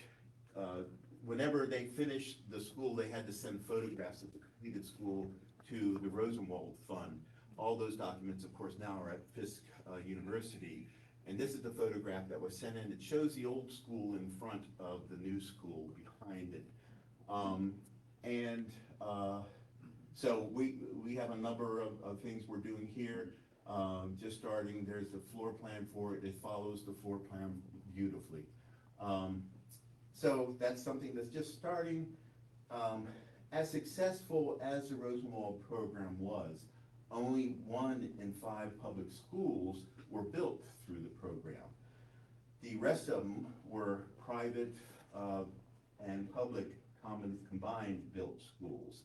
Whenever they finished the school, they had to send photographs of the completed school to the Rosenwald Fund. All those documents, of course, now are at Fisk University. And this is the photograph that was sent in. It shows the old school in front of the new school behind it. So we have a number of things we're doing here. Just starting, there's the floor plan for it. It follows the floor plan beautifully. So that's something that's just starting. As successful as the Rosenwald program was, only 1 in 5 public schools were built through the program. The rest of them were private and public combined built schools.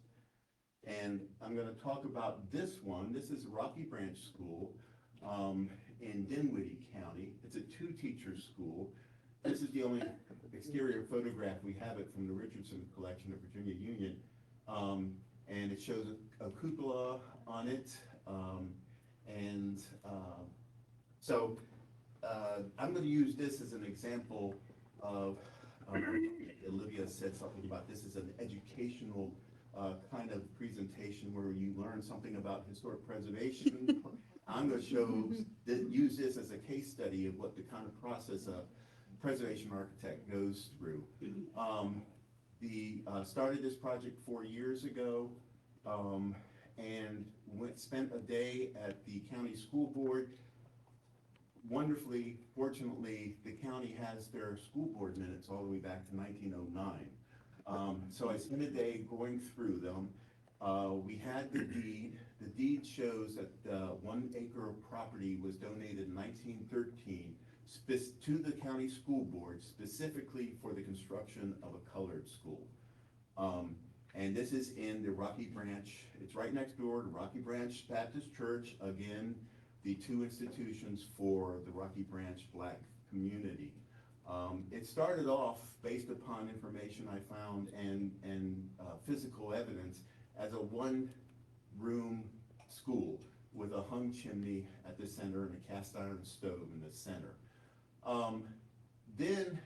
And I'm going to talk about this one. This is Rocky Branch School in Dinwiddie County. It's a 2-teacher school. This is the only exterior photograph we have it from the Richardson collection at Virginia Union. And it shows a cupola on it. So I'm going to use this as an example of, Olivia said something about this as an educational kind of presentation where you learn something about historic preservation. I'm going to use this as a case study of what the kind of process a preservation architect goes through. Started this project 4 years ago and spent a day at the county school board. Wonderfully, fortunately, the county has their school board minutes all the way back to 1909. So I spent a day going through them. We had the deed. The deed shows that 1 acre of property was donated in 1913 to the county school board specifically for the construction of a colored school. And this is in the Rocky Branch. It's right next door to Rocky Branch Baptist Church. Again, the 2 institutions for the Rocky Branch Black community. It started off based upon information I found and physical evidence as a 1-room school with a hung chimney at the center and a cast iron stove in the center. Then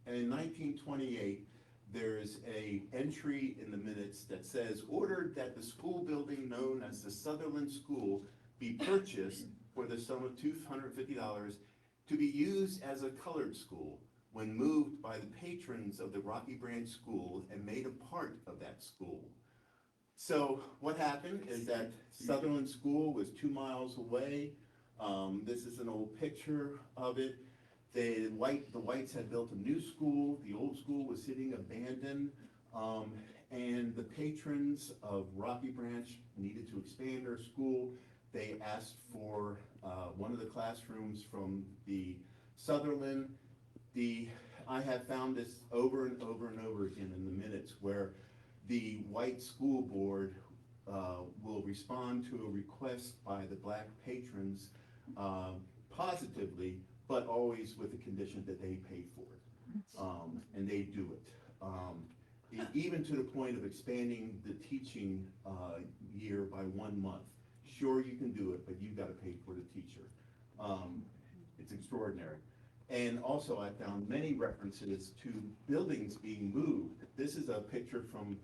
in 1928, there's a entry in the minutes that says, ordered that the school building known as the Sutherland School be purchased for the sum of $250 to be used as a colored school when moved by the patrons of the Rocky Branch School and made a part of that school. So what happened is that Sutherland School was 2 miles away. This is an old picture of it. The Whites had built a new school, the old school was sitting abandoned, and the patrons of Rocky Branch needed to expand their school. They asked for one of the classrooms from the Sutherland. I have found this over and over and over again in the minutes where the White School Board will respond to a request by the black patrons positively, but always with the condition that they pay for it, and they do it. Even to the point of expanding the teaching year by 1 month. Sure, you can do it, but you've got to pay for the teacher. It's extraordinary. And also I found many references to buildings being moved. This is a picture from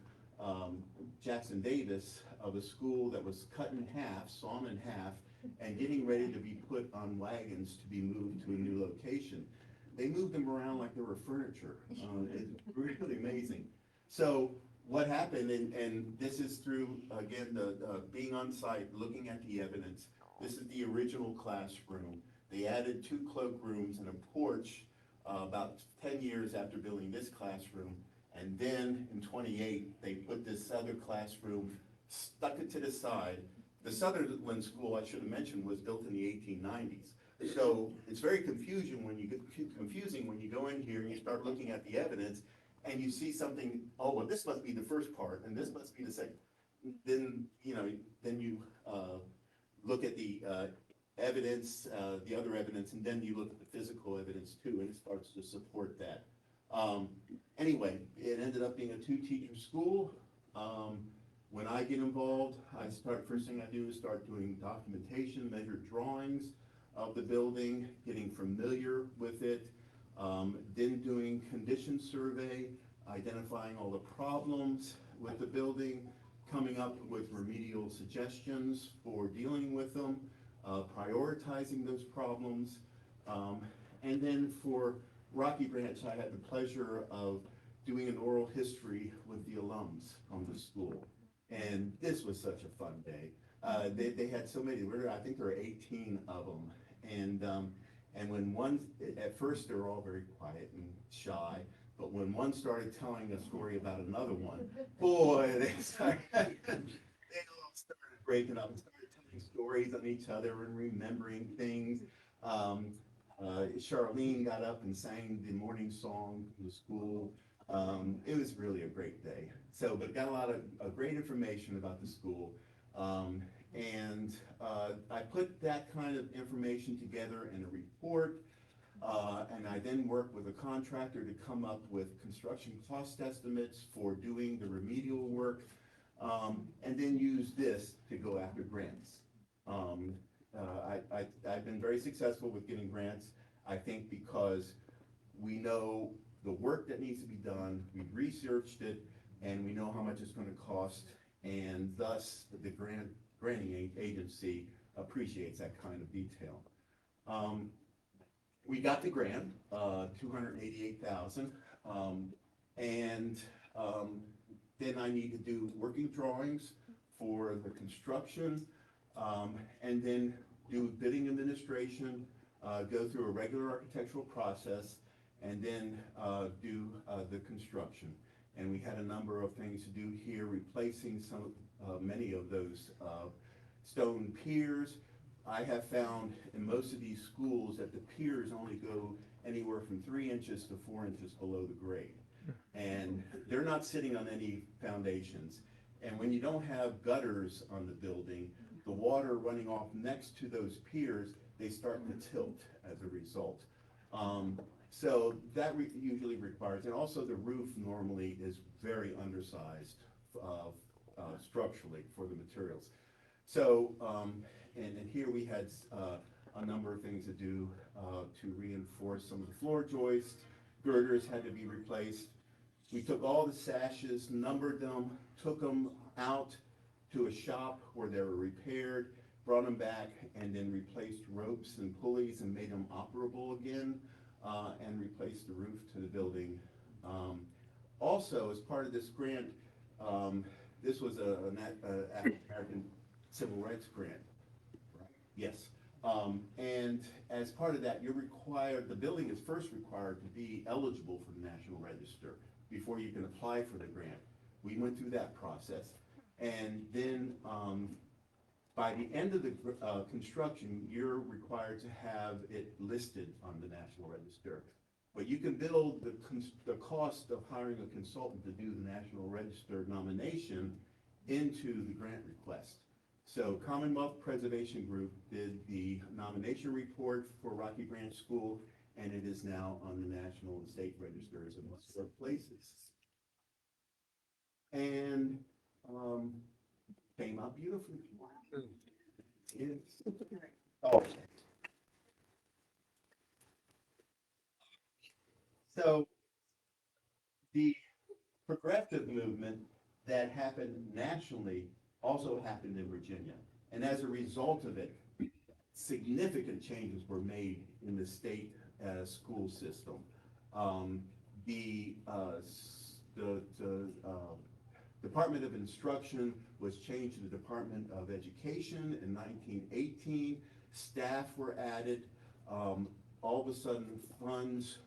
Jackson Davis of a school that was cut in half, sawn in half, and getting ready to be put on wagons to be moved to a new location. They moved them around like they were furniture. It's really amazing. So what happened, and this is through, again, the being on site, looking at the evidence. This is the original classroom. They added 2 cloakrooms and a porch about 10 years after building this classroom. And then in 28, they put this other classroom, stuck it to the side. The Sutherland School, I should have mentioned, was built in the 1890s. So it's very confusing when you go in here and you start looking at the evidence and you see something, oh, well, this must be the first part and this must be the second. Then you look at the evidence, the other evidence, and then you look at the physical evidence too, and it starts to support that. Anyway, it ended up being a 2-teacher school. When I get involved, first thing I do is start doing documentation, measured drawings of the building, getting familiar with it, then doing condition survey, identifying all the problems with the building, coming up with remedial suggestions for dealing with them, prioritizing those problems, and then for Rocky Branch, I had the pleasure of doing an oral history with the alums from the school. And this was such a fun day. They had so many, I think there were 18 of them. And when one, at first they were all very quiet and shy, but when one started telling a story about another one, boy, they all started breaking up and started telling stories on each other and remembering things. Charlene got up and sang the morning song from the school. It was really a great day. But got a lot of great information about the school. And I put that kind of information together in a report. And I then worked with a contractor to come up with construction cost estimates for doing the remedial work. And then use this to go after grants. I've been very successful with getting grants, I think because we know the work that needs to be done, we've researched it, and we know how much it's going to cost, and thus the granting agency appreciates that kind of detail. We got the grant, $288,000, and then I need to do working drawings for the construction, and then do bidding administration, go through a regular architectural process, and then do the construction. And we had a number of things to do here, replacing many of those stone piers. I have found in most of these schools that the piers only go anywhere from 3 inches to 4 inches below the grade. And they're not sitting on any foundations. And when you don't have gutters on the building, the water running off next to those piers, they start to tilt as a result. So that usually requires, and also the roof normally is very undersized structurally for the materials. So, and here we had a number of things to do to reinforce some of the floor joists. Girders had to be replaced. We took all the sashes, numbered them, took them out to a shop where they were repaired, brought them back, and then replaced ropes and pulleys and made them operable again, and replaced the roof to the building. Also, as part of this grant, this was an African American Civil Rights grant, right? Yes. And as part of that, you're required, the building is first required to be eligible for the National Register before you can apply for the grant. We went through that process. And then, by the end of the construction, you're required to have it listed on the National Register. But you can build the cost of hiring a consultant to do the National Register nomination into the grant request. So Commonwealth Preservation Group did the nomination report for Rocky Branch School, and it is now on the National and State Registers in most places. And came out beautifully. Yes. Oh. So the progressive movement that happened nationally also happened in Virginia. And as a result of it, significant changes were made in the state school system. The Department of Instruction was changed to the Department of Education in 1918. Staff were added. All of a sudden, funds,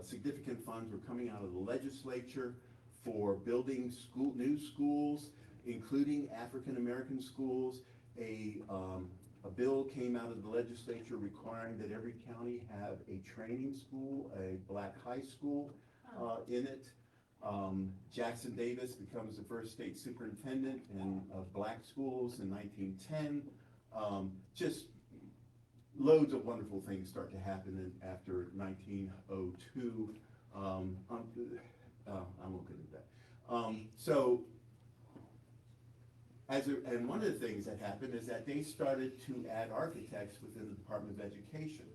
significant funds were coming out of the legislature for building new schools, including African-American schools. A bill came out of the legislature requiring that every county have a training school, a black high school in it. Jackson Davis becomes the first state superintendent of black schools in 1910. Just loads of wonderful things start to happen after 1902. I won't get into that. So, and one of the things that happened is that they started to add architects within the Department of Education,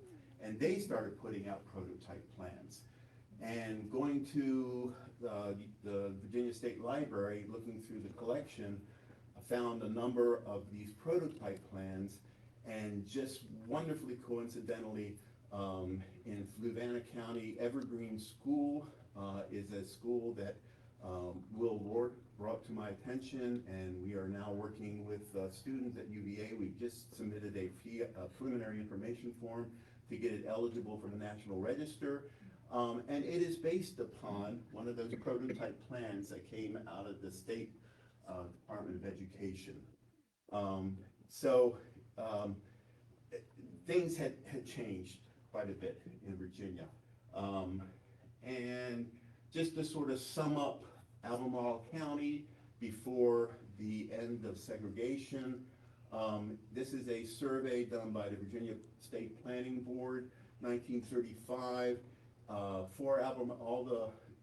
and they started putting out prototype plans. And going to the Virginia State Library, looking through the collection, I found a number of these prototype plans, and just wonderfully coincidentally, in Fluvanna County, Evergreen School is a school that Will Ward brought to my attention, and we are now working with students at UVA. We've just submitted a preliminary information form to get it eligible for the National Register. And it is based upon one of those prototype plans that came out of the State Department of Education. Things had changed quite a bit in Virginia. And just to sort of sum up Albemarle County before the end of segregation, this is a survey done by the Virginia State Planning Board, 1935. For Albemarle, all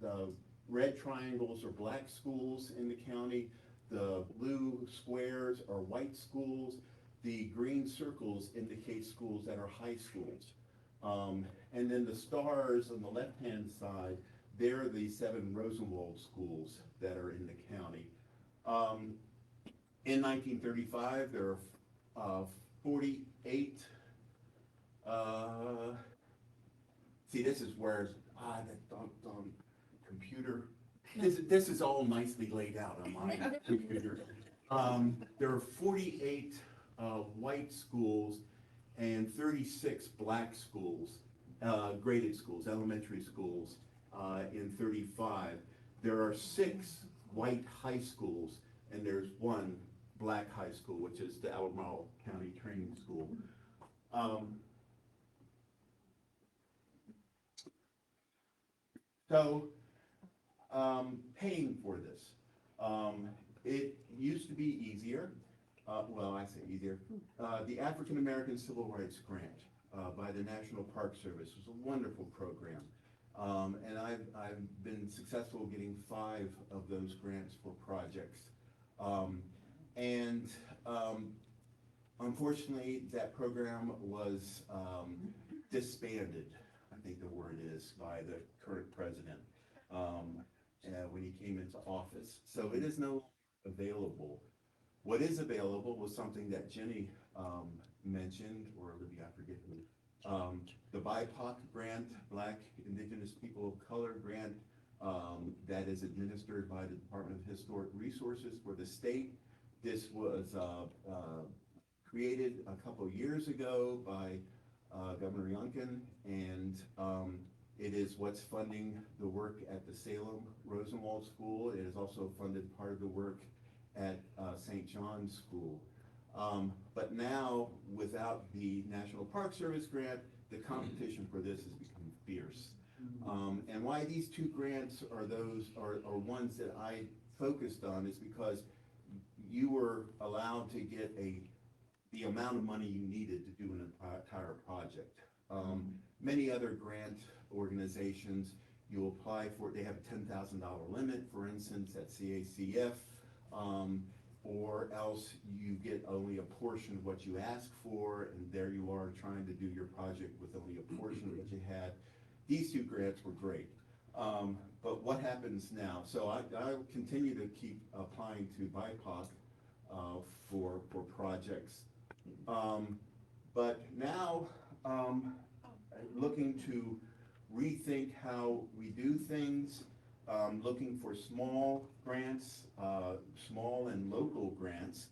the red triangles are black schools in the county. The blue squares are white schools. The green circles indicate schools that are high schools. And then the stars on the left-hand side, they're the 7 Rosenwald schools that are in the county. In 1935, there are 48, see, this is where, that doggone computer, this is all nicely laid out on my computer. There are 48 white schools and 36 black schools, graded schools, elementary schools in 35. There are 6 white high schools, and there's 1 black high school, which is the Albemarle County Training School. Paying for this. It used to be easier. Well, I say easier. The African American Civil Rights Grant by the National Park Service was a wonderful program. And I've been successful getting 5 of those grants for projects. Unfortunately, that program was disbanded, I think the word is, by the current president when he came into office. So it is no longer available. What is available was something that Jenny mentioned, or Olivia, I forget who, the BIPOC grant, Black Indigenous People of Color grant, that is administered by the Department of Historic Resources for the state. This was created a couple years ago by Governor Youngkin, and it is what's funding the work at the Salem Rosenwald School. It has also funded part of the work at St. John's School. But now, without the National Park Service grant, the competition for this has become fierce. And why these two grants are ones that I focused on is because you were allowed to get the amount of money you needed to do an entire project. Many other grant organizations, you apply for, they have a $10,000 limit, for instance, at CACF, or else you get only a portion of what you ask for, and there you are trying to do your project with only a portion of what you had. These two grants were great. But what happens now? So I'll continue to keep applying to BIPOC for projects. But now, looking to rethink how we do things, looking for small grants, small and local grants,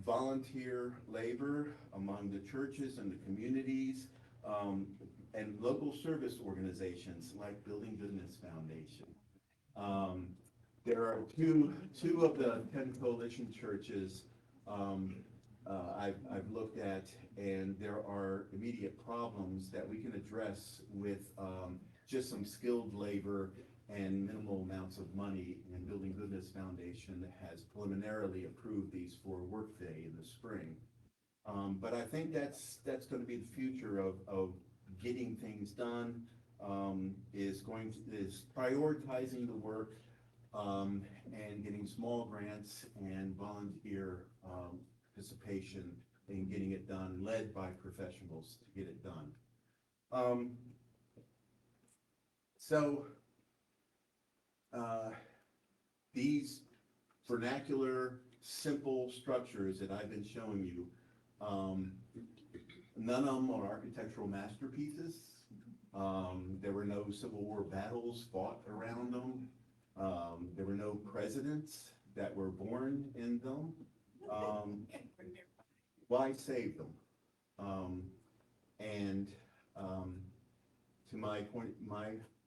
volunteer labor among the churches and the communities, and local service organizations like Building Goodness Foundation. There are two of the 10 coalition churches I've looked at, and there are immediate problems that we can address with just some skilled labor and minimal amounts of money. And Building Goodness Foundation has preliminarily approved these for Workday in the spring. But I think that's going to be the future of getting things done, is prioritizing the work, and getting small grants and volunteer participation in getting it done, led by professionals to get it done. These vernacular, simple structures that I've been showing you, none of them are architectural masterpieces. There were no Civil War battles fought around them. There were no presidents that were born in them. Why save them? To my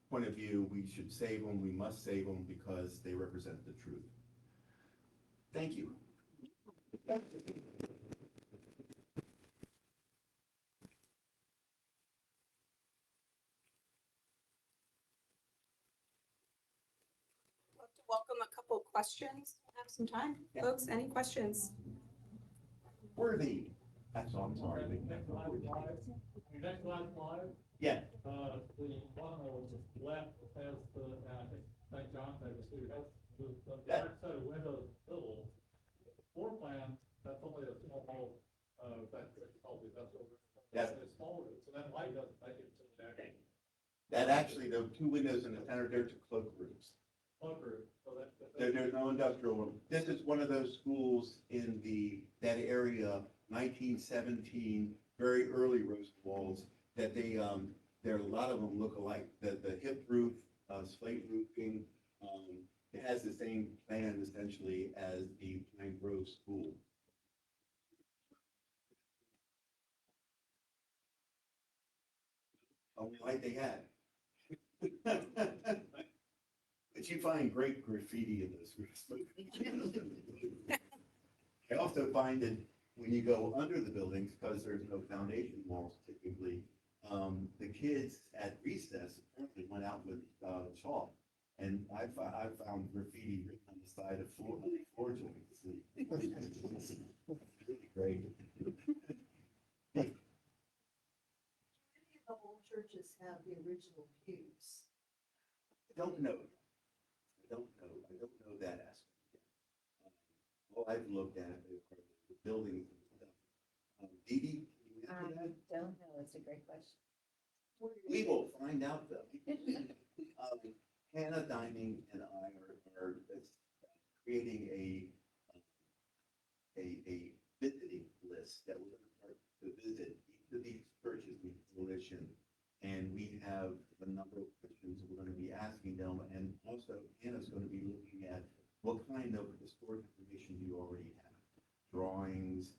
point of view, we should save them. We must save them because they represent the truth. Thank you. Love to welcome a couple questions. Have some time, Yeah. folks. Any questions? Worthy. That's all, I'm sorry. Next slide, Yeah. the one that was left has the, St. John has the back set of windows built. Floor plan, that's only a small, that's probably, that's over. Yeah. It's smaller, so that light doesn't make it to the back. That actually, the two windows in the center, they're two cloakrooms. Over, so There's no industrial room. This is one of those schools in that area, 1917, very early Rosenwalds, that there are a lot of them look alike. The hip roof, slate roofing, it has the same plan essentially as the Pine Grove School. Only light they had. But you find great graffiti in this roofs. I also find that when you go under the buildings, because there's no foundation walls typically, the kids at recess apparently went out with chalk, and I found graffiti written on the side of floor joints. Really great. Many of the old churches have the original pews. I don't know that aspect. All I've looked at are the buildings and stuff. Dee Dee, can you answer that? Don't know, it's a great question. We will find out though. Hannah Dining and I are creating a visiting list that we're going to start to visit each of these churches in coalition. And we have a number of questions we're going to be asking them, and also Hannah's going to be looking at what kind of historic information do you already have? Drawings,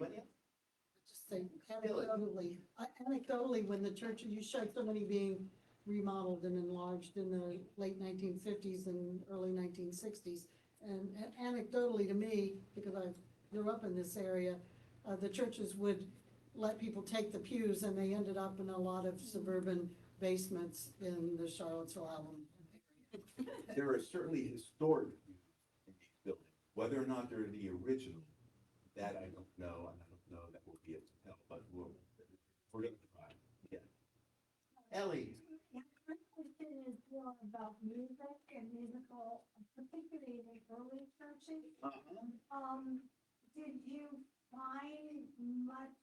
Anybody else? Just say anecdotally, when the church, you showed so many being remodeled and enlarged in the late 1950s and early 1960s. And anecdotally to me, because I grew up in this area, the churches would let people take the pews, and they ended up in a lot of suburban basements in the Charlottesville Allen area. There are certainly historic views in these buildings. Whether or not they're the original, that I don't know, and I don't know that we'll be able to tell, but we're gonna try, yeah. Ellie? Yeah, my question is more about music and musical, particularly in the early churches. Did you find much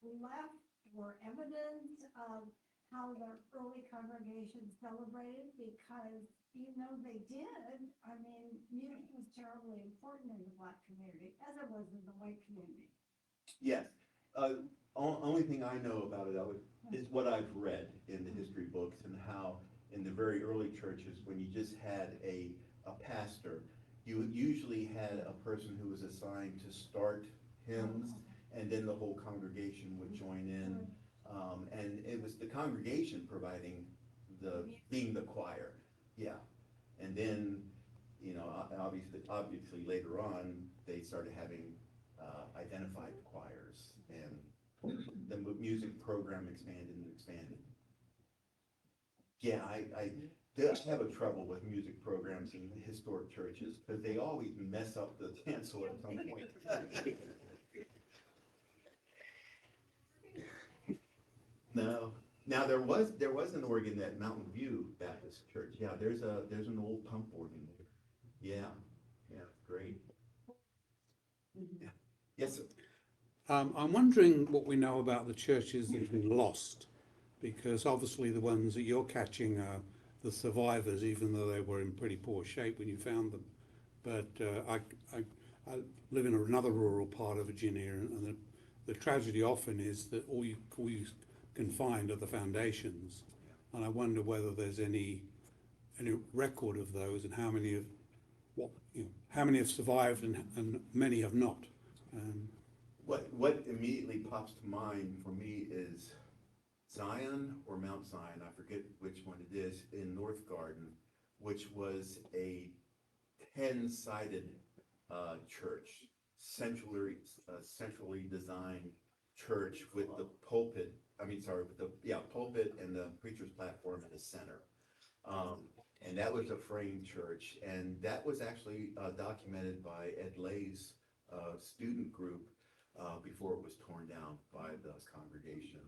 left or evidence of how the early congregations celebrated? Because even though they did, I mean, music was terribly important in the Black community, as it was in the white community. Yes. Only thing I know about it is what I've read in the history books, and how in the very early churches, when you just had a pastor, you usually had a person who was assigned to start hymns, and then the whole congregation would join in. And it was the congregation providing being the choir, yeah. And then, you know, obviously later on, they started having identified choirs, and the music program expanded and expanded. Yeah, I have a trouble with music programs in historic churches, because they always mess up the chancel at some point. No. Now, there was an organ at Mountain View Baptist Church. Yeah, there's an old pump organ there. Yeah, great. Yeah. Yes, sir. I'm wondering what we know about the churches that have been lost, because obviously the ones that you're catching are the survivors, even though they were in pretty poor shape when you found them. But I live in another rural part of Virginia, and the tragedy often is that all you can find are the foundations. And I wonder whether there's any record of those, and how many have survived and many have not. What immediately pops to mind for me is Zion or Mount Zion, I forget which one it is, in North Garden, which was a 10-sided church, centrally designed church with the pulpit. Pulpit and the preacher's platform in the center. And that was a frame church, and that was actually documented by Ed Lay's student group before it was torn down by the congregation,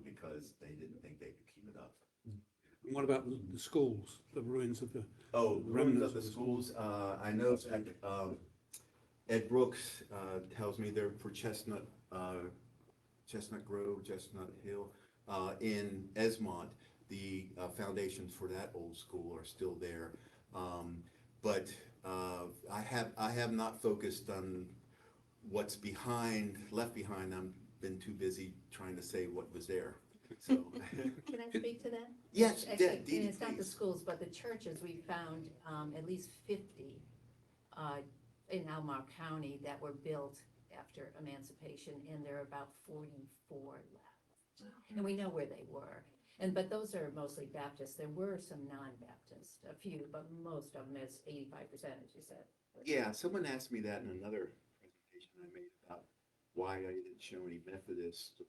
because they didn't think they could keep it up. And what about the schools, the ruins of the... Oh, ruins of the schools, I know that Ed Brooks tells me they're for Chestnut Grove, Chestnut Hill, in Esmont. The foundations for that old school are still there. But I have not focused on what's left behind. I've been too busy trying to say what was there. So. Can I speak to that? Yes, Actually, yeah, and Dee, it's not the please. schools, but the churches. We found at least 50 in Albemarle County that were built after emancipation, and there are about 44 left. And we know where they were. But those are mostly Baptist. There were some non-Baptist, a few, but most of them is 85%, as you said. Yeah, someone asked me that in another presentation I made about why I didn't show any Methodist,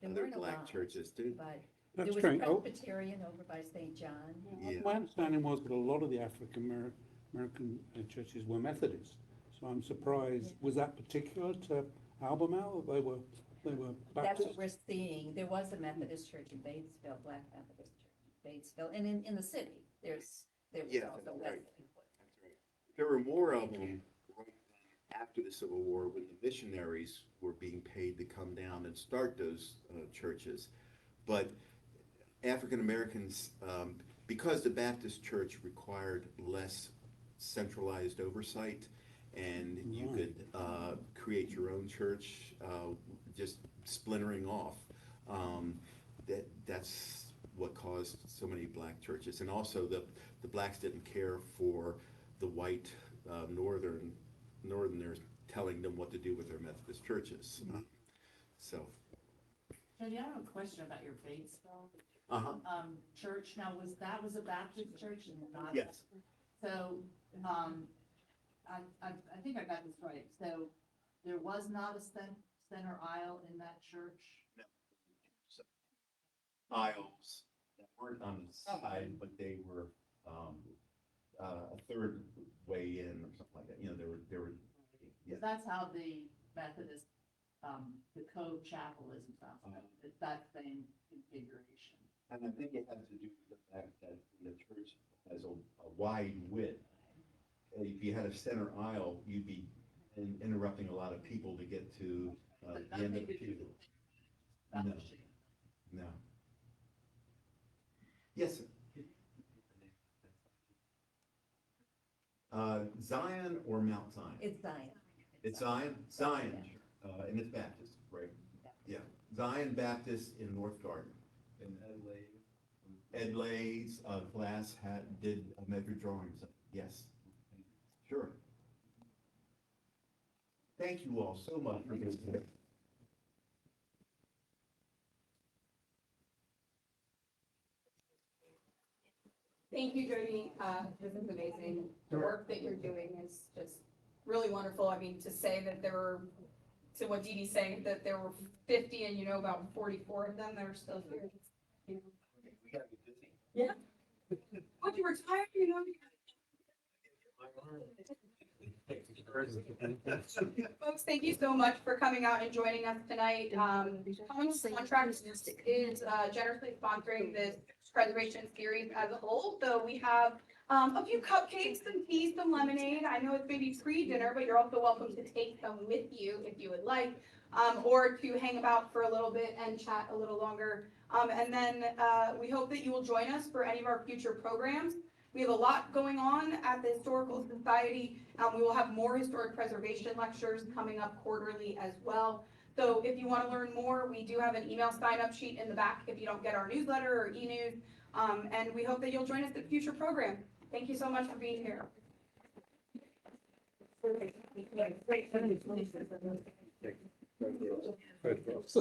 There other weren't a black lot, churches too. But there That's was strange. Presbyterian over by St. John. Yeah. My understanding was that a lot of the African American churches were Methodist. So I'm surprised. Was that particular to Albemarle? They were That's Baptist? what we're seeing. There was a Methodist church in Batesville, Black Methodist church in Batesville, and in the city, there was Yeah, also that's Wesleyan. right. There were more of them after the Civil War, when the missionaries were being paid to come down and start those churches. But African Americans, because the Baptist church required less centralized oversight, and you Right. could create your own church, just splintering off. That's what caused so many black churches. And also the blacks didn't care for the white northerners telling them what to do with their Methodist churches. So, Jody, I have a question about your Batesville, uh-huh, church. Now, was a Baptist church and not? yes. So, I think I got this right. So there was not a center aisle in that church? Aisles that weren't on the side, but they were, a third way in or something like that, you know, there were, yeah. Because that's how the Methodist, the Cove Chapel is and stuff. It's that same configuration. And I think it has to do with the fact that the church has a wide width. If you had a center aisle, you'd be interrupting a lot of people to get to, the end of the pew. No. No. Yes, sir. Zion or Mount Zion? It's Zion. It's Zion? Zion, and it's Baptist, right? Yeah, Zion Baptist in North Garden. And Ed Lay's, class did measure drawings, yes. Sure. Thank you all so much for this. Thank you, Jody. This is amazing. The work that you're doing is just really wonderful. I mean, to say that there were, to what Dee Dee's saying, that there were 50 and you know about 44 of them that are still here. We gotta be busy. Yeah. But you were tired, you know? Folks, thank you so much for coming out and joining us tonight. Commons Contracts is generously sponsoring this preservation series as a whole. So we have a few cupcakes, some tea, some lemonade. I know it's maybe pre-dinner, but you're also welcome to take them with you if you would like, or to hang about for a little bit and chat a little longer. And then we hope that you will join us for any of our future programs. We have a lot going on at the Historical Society. We will have more historic preservation lectures coming up quarterly as well. So if you want to learn more, we do have an email sign-up sheet in the back if you don't get our newsletter or e-news. And we hope that you'll join us at future programs. Thank you so much for being here. Photographs.